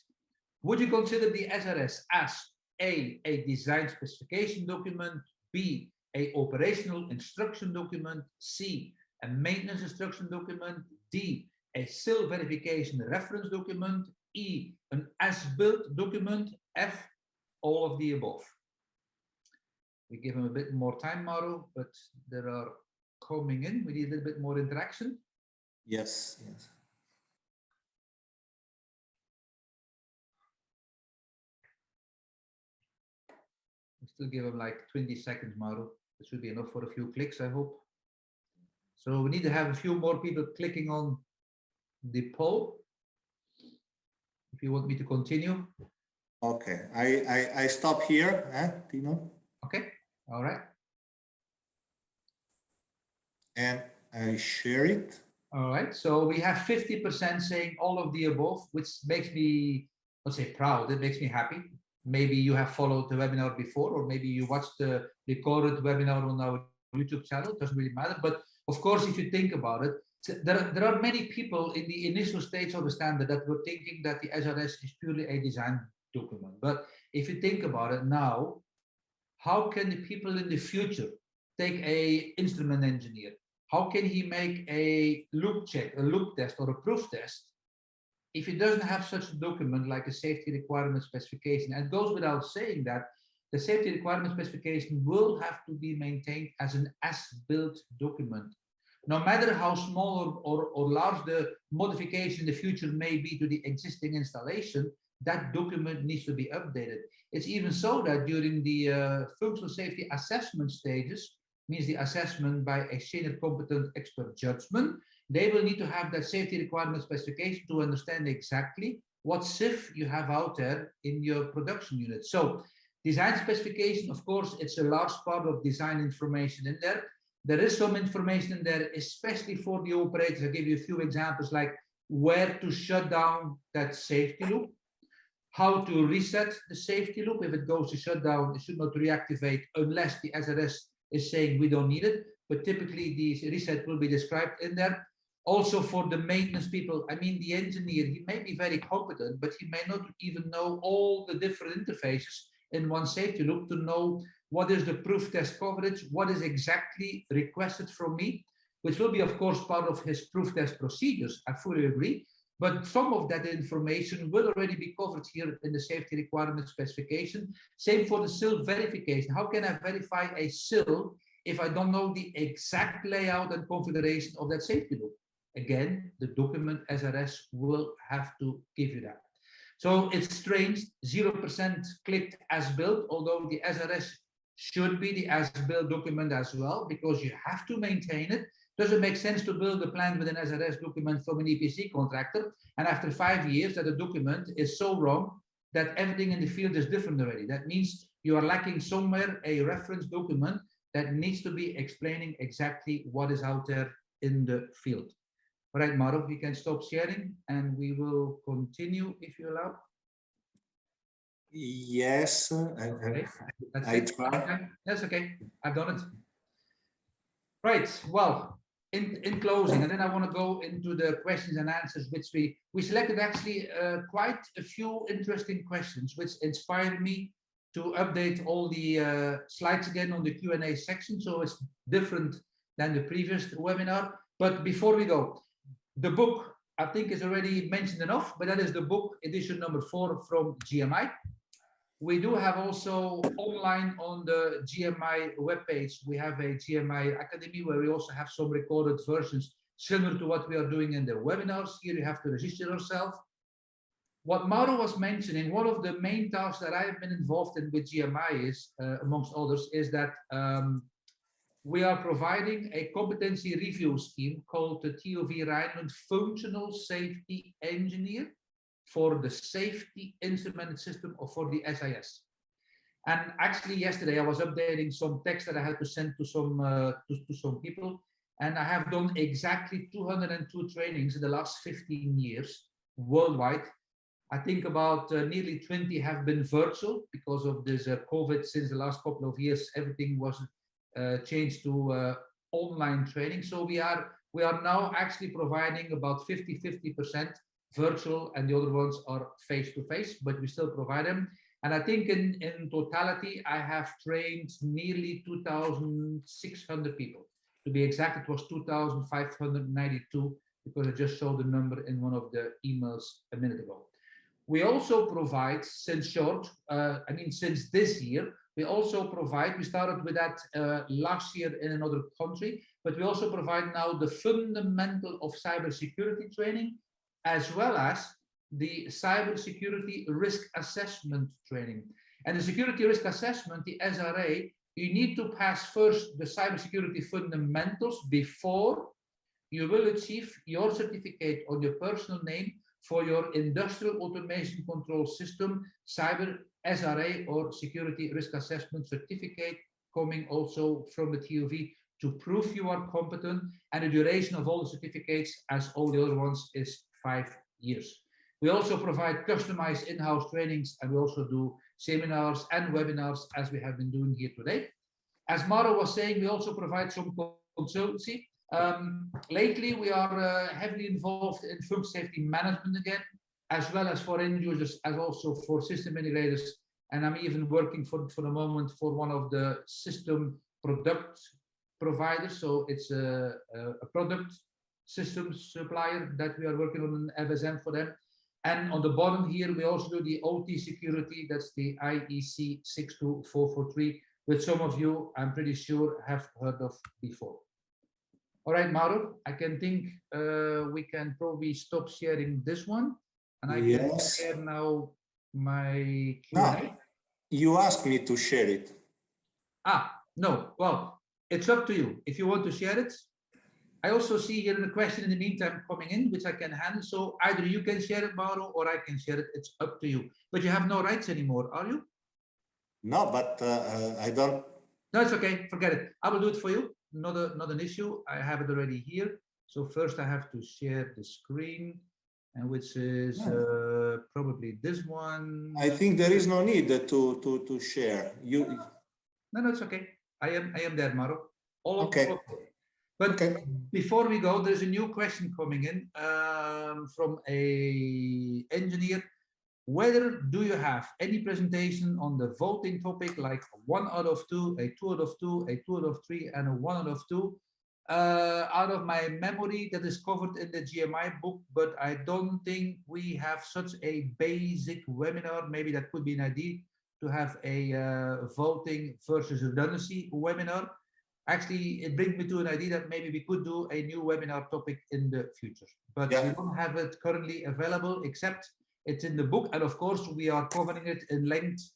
[SPEAKER 2] Would you consider the SRS as A, design specification document, B, a operational instruction document, C, a maintenance instruction document, D, a SIL verification reference document, E, an as-built document, F, all of the above? We give them a bit more time, Mauro, but there are coming in. We need a little bit more interaction.
[SPEAKER 1] Yes, yes.
[SPEAKER 2] We still give them like 20 seconds, Mauro. This should be enough for a few clicks, I hope. So we need to have a few more people clicking on the poll. If you want me to continue.
[SPEAKER 1] Okay, I stop here, Timo.
[SPEAKER 2] Okay, all right.
[SPEAKER 1] And I share it.
[SPEAKER 2] All right, so we have 50% saying all of the above, which makes me, let's say, proud. It makes me happy. Maybe you have followed the webinar before, or maybe you watched the recorded webinar on our YouTube channel. It doesn't really matter. But of course, if you think about it, there are many people in the initial stage of the standard that were thinking that the SRS is purely a design document. But if you think about it now, how can the people in the future take a instrument engineer? How can he make a loop check, a loop test, or a proof test if he doesn't have such a document like a safety requirement specification? And it goes without saying that the safety requirement specification will have to be maintained as an as-built document. No matter how small or large the modification in the future may be to the existing installation, that document needs to be updated. It's even so that during the functional safety assessment stages, means the assessment by a senior competent expert judgment, they will need to have that safety requirement specification to understand exactly what SIF you have out there in your production unit. So design specification, of course, it's a large part of design information in there. There is some information in there, especially for the operators. I'll give you a few examples, like where to shut down that safety loop, how to reset the safety loop. If it goes to shutdown, it should not reactivate unless the SRS is saying we don't need it. But typically, the reset will be described in there. Also for the maintenance people, I mean, the engineer, he may be very competent, but he may not even know all the different interfaces in one safety loop to know what is the proof test coverage, what is exactly requested from me, which will be, of course, part of his proof test procedures. I fully agree. But some of that information will already be covered here in the safety requirement specification. Same for the SIL verification. How can I verify a SIL if I don't know the exact layout and configuration of that safety loop? Again, the document SRS will have to give you that. So it's strange, 0% clicked as built, although the SRS should be the as built document as well, because you have to maintain it. Does it make sense to build a plant with an SRS document from an EPC contractor, and after 5 years that the document is so wrong that everything in the field is different already? That means you are lacking somewhere a reference document that needs to be explaining exactly what is out there in the field. All right, Mauro, you can stop sharing and we will continue if you allow.
[SPEAKER 1] Yes,
[SPEAKER 2] Okay.
[SPEAKER 1] I try.
[SPEAKER 2] That's okay. I've done it. Right. Well, in closing, and then I want to go into the questions and answers, which we selected actually quite a few interesting questions, which inspired me to update all the slides again on the Q&A section, so it's different than the previous webinar. But before we go, the book, I think is already mentioned enough, but that is the book edition number 4 from GMI. We do have also online on the GMI webpage, we have a GMI Academy where we also have some recorded versions similar to what we are doing in the webinars. Here you have to register yourself. What Mauro was mentioning, one of the main tasks that I have been involved in with GMI is, amongst others, is that we are providing a competency review scheme called the TOV Rijnmond Functional Safety Engineer for the Safety Instrumented System or for the SIS. And actually yesterday I was updating some text that I had to send to some people, and I have done exactly 202 trainings in the last 15 years worldwide. I think about nearly 20 have been virtual because of this COVID. Since the last couple of years, everything was changed to online training. So we are now actually providing about 50% virtual, and the other ones are face-to-face, but we still provide them. And I think in totality, I have trained nearly 2,600 people. To be exact, it was 2,592 because I just showed the number in one of the emails a minute ago. We also provide, since this year, we also provide, we started with that last year in another country, but we also provide now the fundamental of cybersecurity training, as well as the cybersecurity risk assessment training. And the security risk assessment, the SRA, you need to pass first the cybersecurity fundamentals before you will achieve your certificate on your personal name for your industrial automation control system, cyber SRA or security risk assessment certificate, coming also from the TOV to prove you are competent. And the duration of all the certificates, as all the other ones, is 5 years. We also provide customized in-house trainings, and we also do seminars and webinars as we have been doing here today. As Mauro was saying, we also provide some consultancy. Lately, we are heavily involved in functional safety management again, as well as for end users, as also for system integrators. And I'm even working for the moment for one of the system product providers. So it's a product systems supplier that we are working on an FSM for them. And on the bottom here, we also do the OT security. That's the IEC61511 which some of you, I'm pretty sure, have heard of before. All right, Mauro, I can think we can probably stop sharing this one. And I can share now my Q&A.
[SPEAKER 1] No, you asked me to share it.
[SPEAKER 2] No, well, it's up to you. If you want to share it. I also see here the question in the meantime coming in, which I can handle. So either you can share it, Mauro, or I can share it. It's up to you. But you have no rights anymore, are you?
[SPEAKER 1] No, but I don't.
[SPEAKER 2] No, it's okay. Forget it. I will do it for you. Not an issue. I have it already here. So first I have to share the screen, and which is probably this one.
[SPEAKER 1] I think there is no need to share.
[SPEAKER 2] No, it's okay. I am there, Mauro.
[SPEAKER 1] Okay.
[SPEAKER 2] But before we go, there's a new question coming in from a engineer. Whether do you have any presentation on the voting topic, like 1 out of 2, a 2 out of 2, a 2 out of 3, and a 1 out of 2? Out of my memory, that is covered in the GMI book, but I don't think we have such a basic webinar. Maybe that could be an idea to have a voting versus redundancy webinar. Actually, it brings me to an idea that maybe we could do a new webinar topic in the future, but we don't have it currently available, except it's in the book. And of course, we are covering it in length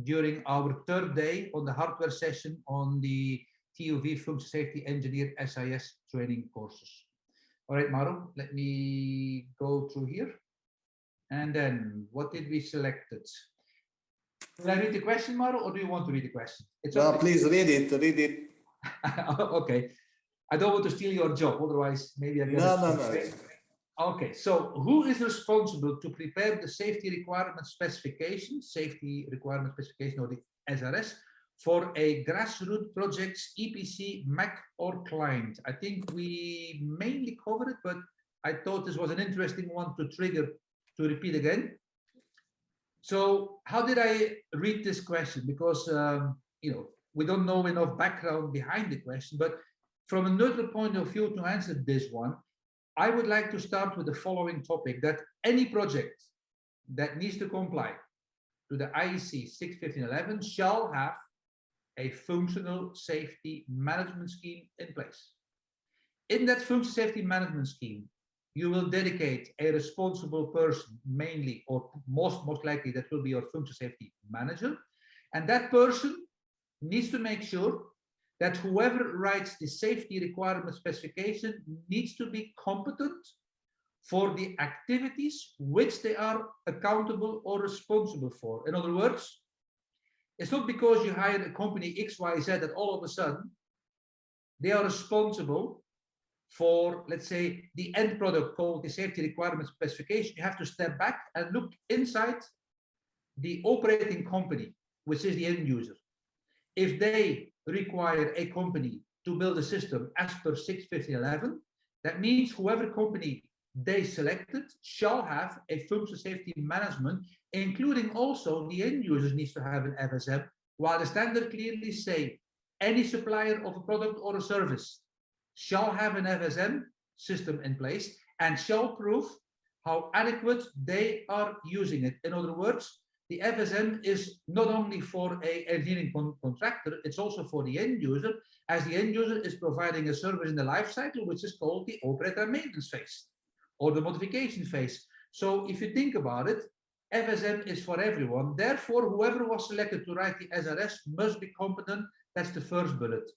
[SPEAKER 2] during our 3rd day on the hardware session on the TOV Functional Safety Engineer SIS training courses. All right, Mauro, let me go through here. And then what did we select? Should I read the question, Mauro, or do you want to read the question?
[SPEAKER 1] No, please read it.
[SPEAKER 2] Okay. I don't want to steal your job, otherwise maybe I get
[SPEAKER 1] No.
[SPEAKER 2] Okay, so who is responsible to prepare the safety requirement specification or the SRS for a grassroots project's EPC, Mac or client? I think we mainly covered it, but I thought this was an interesting one to trigger to repeat again. So how did I read this question? Because we don't know enough background behind the question, but from a neutral point of view to answer this one, I would like to start with the following topic, that any project that needs to comply to the IEC61511 shall have a functional safety management scheme in place. In that functional safety management scheme, you will dedicate a responsible person, mainly or most likely that will be your functional safety manager, and that person needs to make sure that whoever writes the safety requirement specification needs to be competent for the activities which they are accountable or responsible for. In other words, it's not because you hire a company XYZ that all of a sudden they are responsible for, let's say, the end product called the safety requirement specification. You have to step back and look inside the operating company, which is the end user. If they require a company to build a system as per 61511, that means whoever company they selected shall have a functional safety management, including also the end users needs to have an FSM, while the standard clearly say any supplier of a product or a service shall have an FSM system in place and shall prove how adequate they are using it. In other words, the FSM is not only for an engineering contractor, it's also for the end user, as the end user is providing a service in the life cycle, which is called the operator maintenance phase or the modification phase. So if you think about it, FSM is for everyone. Therefore, whoever was selected to write the SRS must be competent. That's the first bullet.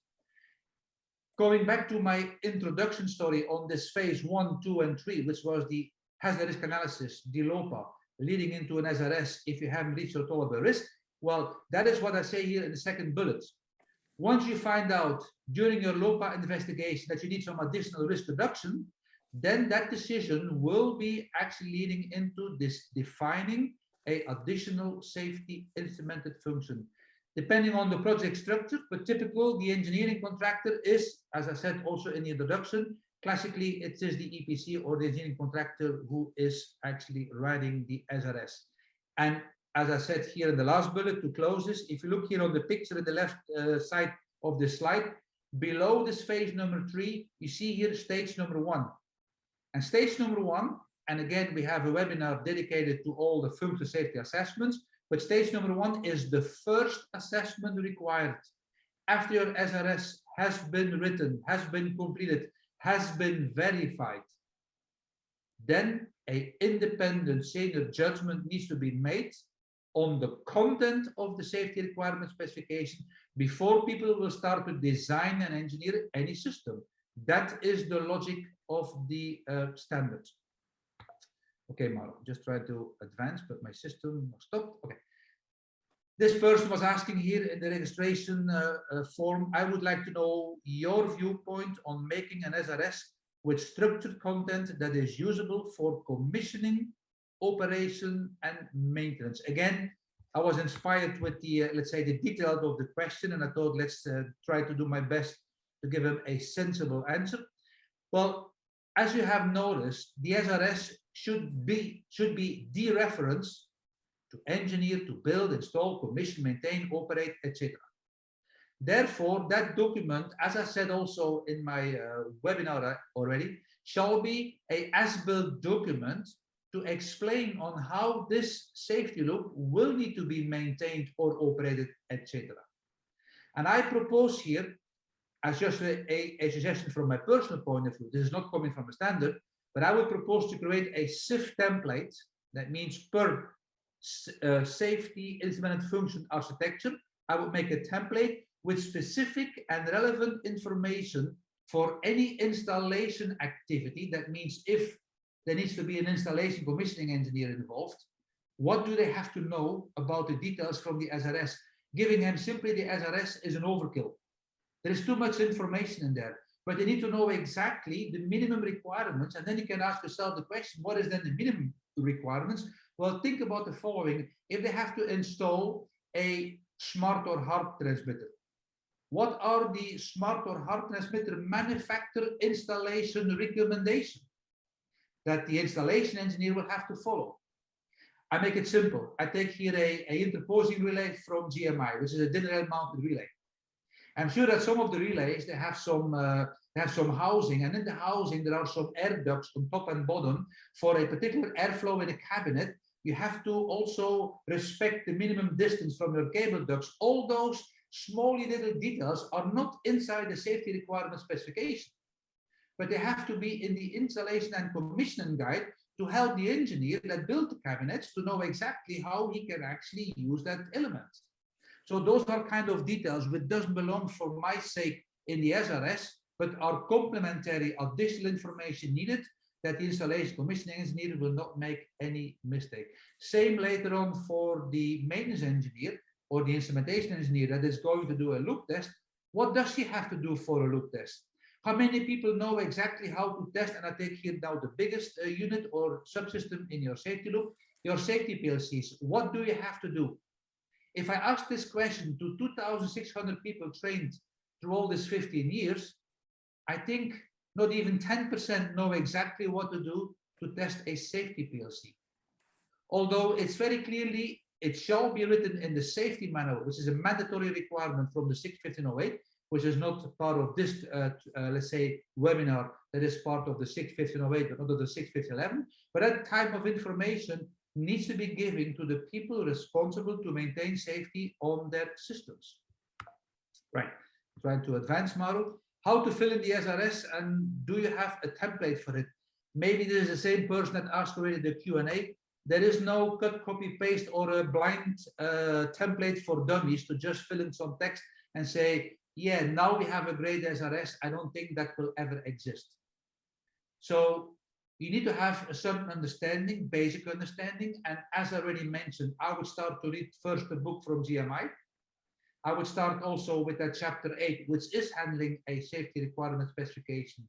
[SPEAKER 2] Going back to my introduction story on this phase 1, 2, and 3, which was the hazard risk analysis, the LOPA, leading into an SRS if you haven't reached your tolerable risk. Well, that is what I say here in the second bullet. Once you find out during your LOPA investigation that you need some additional risk reduction, then that decision will be actually leading into this defining an additional safety instrumented function. Depending on the project structure, but typical, the engineering contractor is, as I said also in the introduction, classically it is the EPC or the engineering contractor who is actually writing the SRS. And as I said here in the last bullet to close this, if you look here on the picture at the left side of the slide, below this phase number 3, you see here stage number 1. And stage number 1, and again, we have a webinar dedicated to all the functional safety assessments, but stage number 1 is the first assessment required. After your SRS has been written, has been completed, has been verified, then an independent senior judgment needs to be made on the content of the safety requirement specification before people will start to design and engineer any system. That is the logic of the standards. Okay, Marlon, just try to advance, but my system stopped. Okay. This person was asking here in the registration form, I would like to know your viewpoint on making an SRS with structured content that is usable for commissioning, operation, and maintenance. Again, I was inspired with the, let's say, the detail of the question, and I thought, let's try to do my best to give him a sensible answer. Well, as you have noticed, the SRS should be the reference to engineer, to build, install, commission, maintain, operate, etc. Therefore, that document, as I said also in my webinar already, shall be an as-built document to explain on how this safety loop will need to be maintained or operated, etc. And I propose here, as just a suggestion from my personal point of view, this is not coming from a standard, but I would propose to create a SIF template. That means per safety instrumented function architecture, I would make a template with specific and relevant information for any installation activity. That means if there needs to be an installation commissioning engineer involved, what do they have to know about the details from the SRS? Giving them simply the SRS is an overkill. There is too much information in there, but they need to know exactly the minimum requirements. And then you can ask yourself the question, what is then the minimum requirements? Well, think about the following. If they have to install a smart or hard transmitter, what are the smart or hard transmitter manufacturer installation recommendations that the installation engineer will have to follow? I make it simple. I take here a interposing relay from GMI, which is a dinner rail mounted relay. I'm sure that some of the relays, they have some housing, and in the housing there are some air ducts on top and bottom for a particular airflow in a cabinet. You have to also respect the minimum distance from your cable ducts. All those small little details are not inside the safety requirement specification, but they have to be in the installation and commissioning guide to help the engineer that built the cabinets to know exactly how he can actually use that element. So those are kind of details which doesn't belong for my sake in the SRS, but are complementary additional information needed that the installation commissioning engineer will not make any mistake. Same later on for the maintenance engineer or the instrumentation engineer that is going to do a loop test. What does he have to do for a loop test? How many people know exactly how to test? And I take here now the biggest unit or subsystem in your safety loop, your safety PLCs. What do you have to do? If I ask this question to 2,600 people trained through all these 15 years, I think not even 10% know exactly what to do to test a safety PLC. Although it's very clearly, it shall be written in the safety manual, which is a mandatory requirement from the 61508, which is not part of this, let's say, webinar, that is part of the 61508, but not of the 61511. But that type of information needs to be given to the people responsible to maintain safety on their systems. Right, trying to advance model. How to fill in the SRS, and do you have a template for it? Maybe this is the same person that asked already the Q&A. There is no cut, copy, paste or a blind template for dummies to just fill in some text and say, yeah, now we have a great SRS. I don't think that will ever exist. So you need to have a certain understanding, basic understanding. And as I already mentioned, I would start to read first the book from GMI. I would start also with that chapter 8, which is handling a safety requirement specification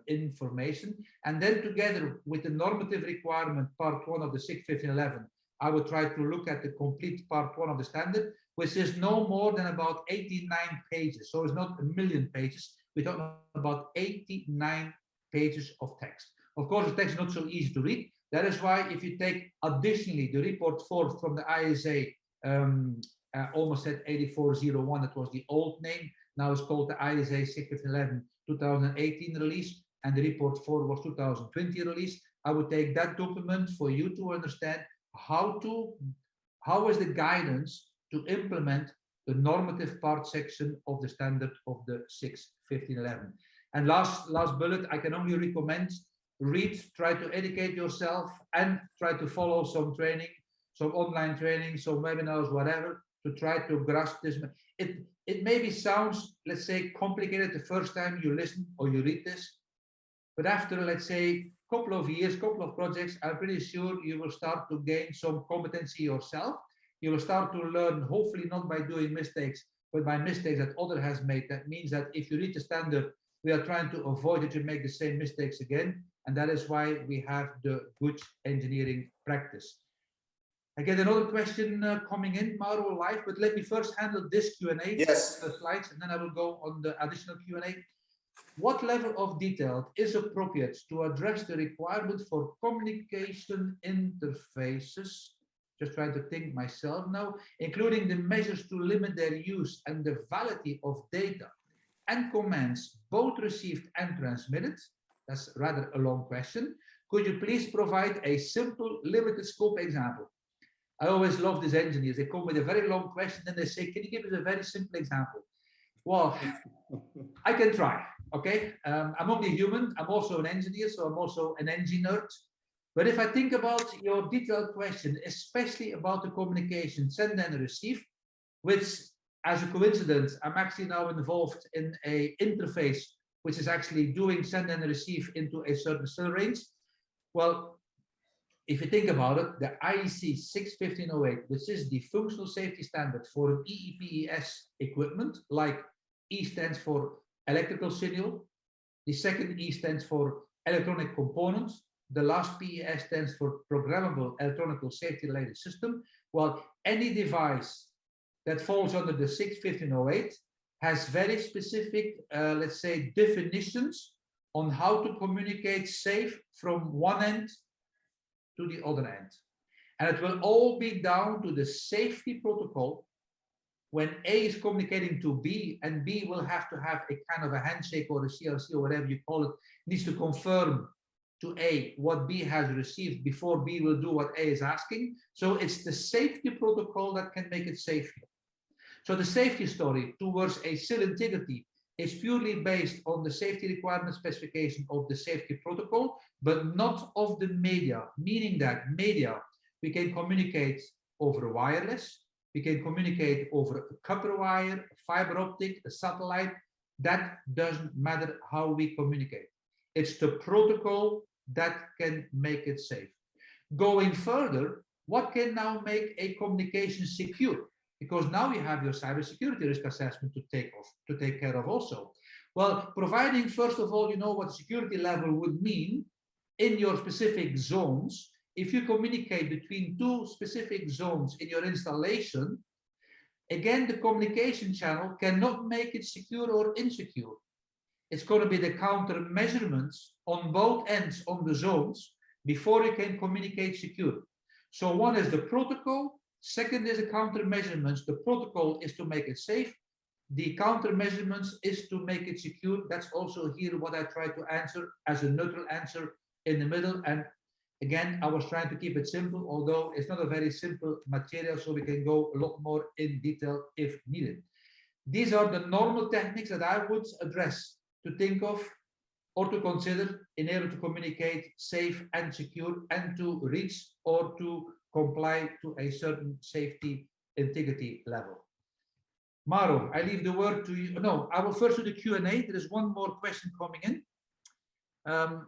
[SPEAKER 2] information. And then together with the normative requirement, part 1 of the 61511, I would try to look at the complete part 1 of the standard, which is no more than about 89 pages. So it's not a million pages. We're talking about 89 pages of text. Of course, the text is not so easy to read. That is why if you take additionally the report 4 from the ISA, almost said 8401, that was the old name. Now it's called the ISA 61511 2018 release, and the report 4 was 2020 release. I would take that document for you to understand how is the guidance to implement the normative part section of the standard of the 61511. And last bullet, I can only recommend read, try to educate yourself, and try to follow some training, some online training, some webinars, whatever, to try to grasp this. It maybe sounds, let's say, complicated the first time you listen or you read this, but after, let's say, a couple of years, couple of projects, I'm pretty sure you will start to gain some competency yourself. You will start to learn, hopefully not by doing mistakes, but by mistakes that other has made. That means that if you read the standard, we are trying to avoid that you make the same mistakes again. And that is why we have the good engineering practice. I get another question coming in, Mauro, live, but let me first handle this Q&A.
[SPEAKER 1] Yes.
[SPEAKER 2] The slides, and then I will go on the additional Q&A. What level of detail is appropriate to address the requirement for communication interfaces? Just trying to think myself now, including the measures to limit their use and the validity of data and commands, both received and transmitted. That's rather a long question. Could you please provide a simple limited scope example? I always love these engineers. They come with a very long question and they say, can you give us a very simple example? Well, I can try, okay? I'm only human. I'm also an engineer, so I'm also an engineer. But if I think about your detailed question, especially about the communication, send and receive, which as a coincidence, I'm actually now involved in an interface, which is actually doing send and receive into a certain cell range. Well, if you think about it, the IEC61508, which is the functional safety standard for an EEPES equipment, like E stands for electrical signal, the second E stands for electronic components, the last PES stands for programmable electronic safety related system. Well, any device that falls under the 61508 has very specific, let's say, definitions on how to communicate safe from one end to the other end. And it will all be down to the safety protocol. When A is communicating to B, and B will have to have a kind of a handshake or a CRC or whatever you call it, needs to confirm to A what B has received before B will do what A is asking. So it's the safety protocol that can make it safer. So the safety story towards a SIL integrity is purely based on the safety requirement specification of the safety protocol, but not of the media, meaning that media, we can communicate over wireless, we can communicate over a copper wire, fiber optic, a satellite. That doesn't matter how we communicate. It's the protocol that can make it safe. Going further, what can now make a communication secure? Because now you have your cybersecurity risk assessment to take care of also. Well, providing first of all, you know what security level would mean in your specific zones. If you communicate between two specific zones in your installation, again, the communication channel cannot make it secure or insecure. It's going to be the counter measurements on both ends on the zones before you can communicate secure. So one is the protocol, second is the counter measurements. The protocol is to make it safe. The counter measurements is to make it secure. That's also here what I try to answer as a neutral answer in the middle. And again, I was trying to keep it simple, although it's not a very simple material, so we can go a lot more in detail if needed. These are the normal techniques that I would address to think of or to consider in order to communicate safe and secure and to reach or to comply to a certain safety integrity level. Mauro, I leave the word to you. No, I will first do the Q&A. There is one more question coming in.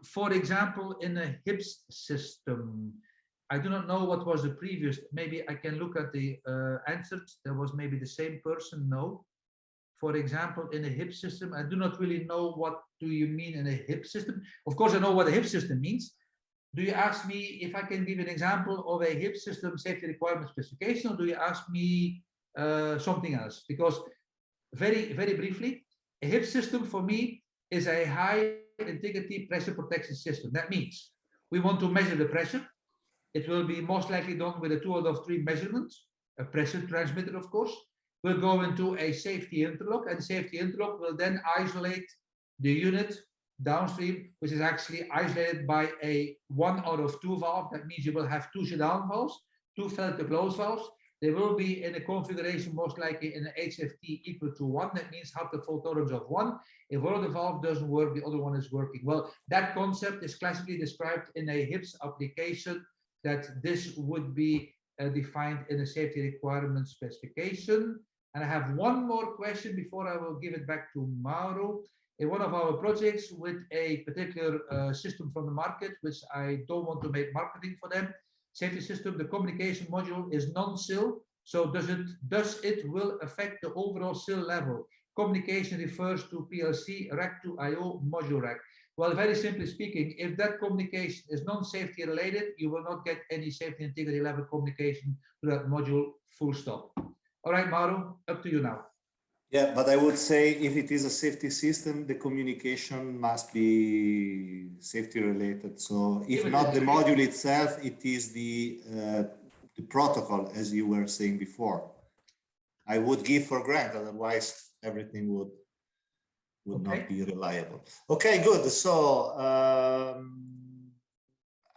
[SPEAKER 2] For example, in a HIPS system, I do not know what was the previous. Maybe I can look at the answers. There was maybe the same person. No. For example, in a HIPS system, I do not really know what do you mean in a HIPS system. Of course, I know what a HIPS system means. Do you ask me if I can give an example of a HIPS system safety requirement specification, or do you ask me something else? Because very, very briefly, a HIPS system for me is a high integrity pressure protection system. That means we want to measure the pressure. It will be most likely done with a 2 out of 3 measurements, a pressure transmitter, of course. We'll go into a safety interlock, and safety interlock will then isolate the unit downstream, which is actually isolated by a 1 out of 2 valve. That means you will have 2 shutdown valves, 2 filter close valves. They will be in a configuration most likely in an HFT equal to 1. That means half the fault tolerance of 1. If one of the valve doesn't work, the other one is working. Well, that concept is classically described in a HIPS application, that this would be defined in a safety requirement specification. And I have one more question before I will give it back to Mauro. In one of our projects with a particular system from the market, which I don't want to make marketing for them, safety system, the communication module is non-SIL. So does it will affect the overall SIL level? Communication refers to PLC, rack to IO, module rack. Well, very simply speaking, if that communication is non-safety related, you will not get any safety integrity level communication to that module, full stop. All right, Mauro, up to you now.
[SPEAKER 1] Yeah, but I would say if it is a safety system, the communication must be safety related. So if not the module itself, it is the protocol, as you were saying before. I would give for granted, otherwise everything would not be reliable. Okay, good. So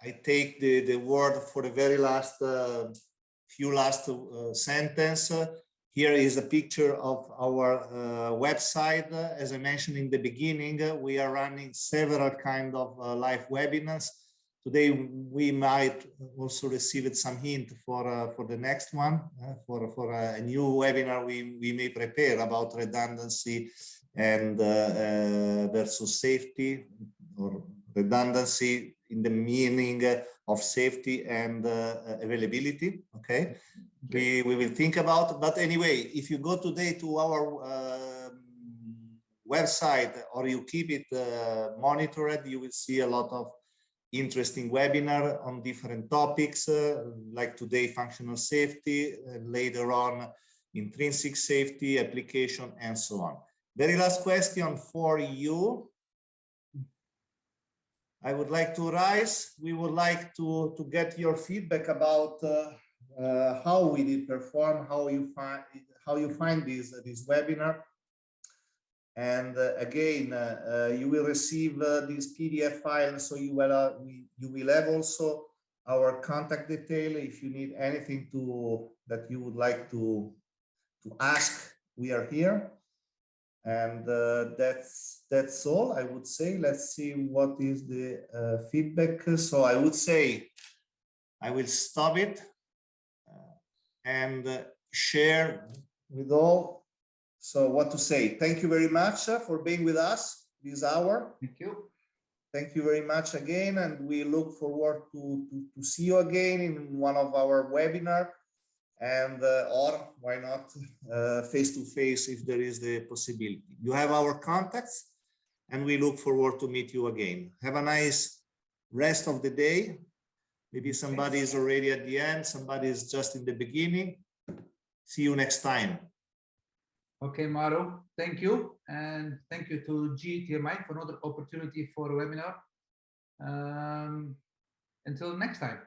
[SPEAKER 1] I take the word for the very last few last sentence. Here is a picture of our website. As I mentioned in the beginning, we are running several kind of live webinars. Today we might also receive some hint for the next one, for a new webinar we may prepare about redundancy and versus safety, or redundancy in the meaning of safety and availability. Okay, we will think about. But anyway, if you go today to our website, or you keep it monitored, you will see a lot of interesting webinar on different topics, like today, functional safety, later on, intrinsic safety, application, and so on. Very last question for you. I would like to rise. We would like to get your feedback about how we did perform, how you find this webinar. And again, you will receive this PDF file, so you will have also our contact detail. If you need anything that you would like to ask, we are here. And that's all I would say. Let's see what is the feedback. So I would say I will stop it and share with all. So what to say? Thank you very much for being with us this hour.
[SPEAKER 2] Thank you.
[SPEAKER 1] Thank you very much again, and we look forward to see you again in one of our webinars, and or why not face to face if there is the possibility. You have our contacts, and we look forward to meet you again. Have a nice rest of the day. Maybe somebody is already at the end, somebody is just in the beginning. See you next time.
[SPEAKER 2] Okay, Mauro, thank you. And thank you to GMI for another opportunity for a webinar. Until next time.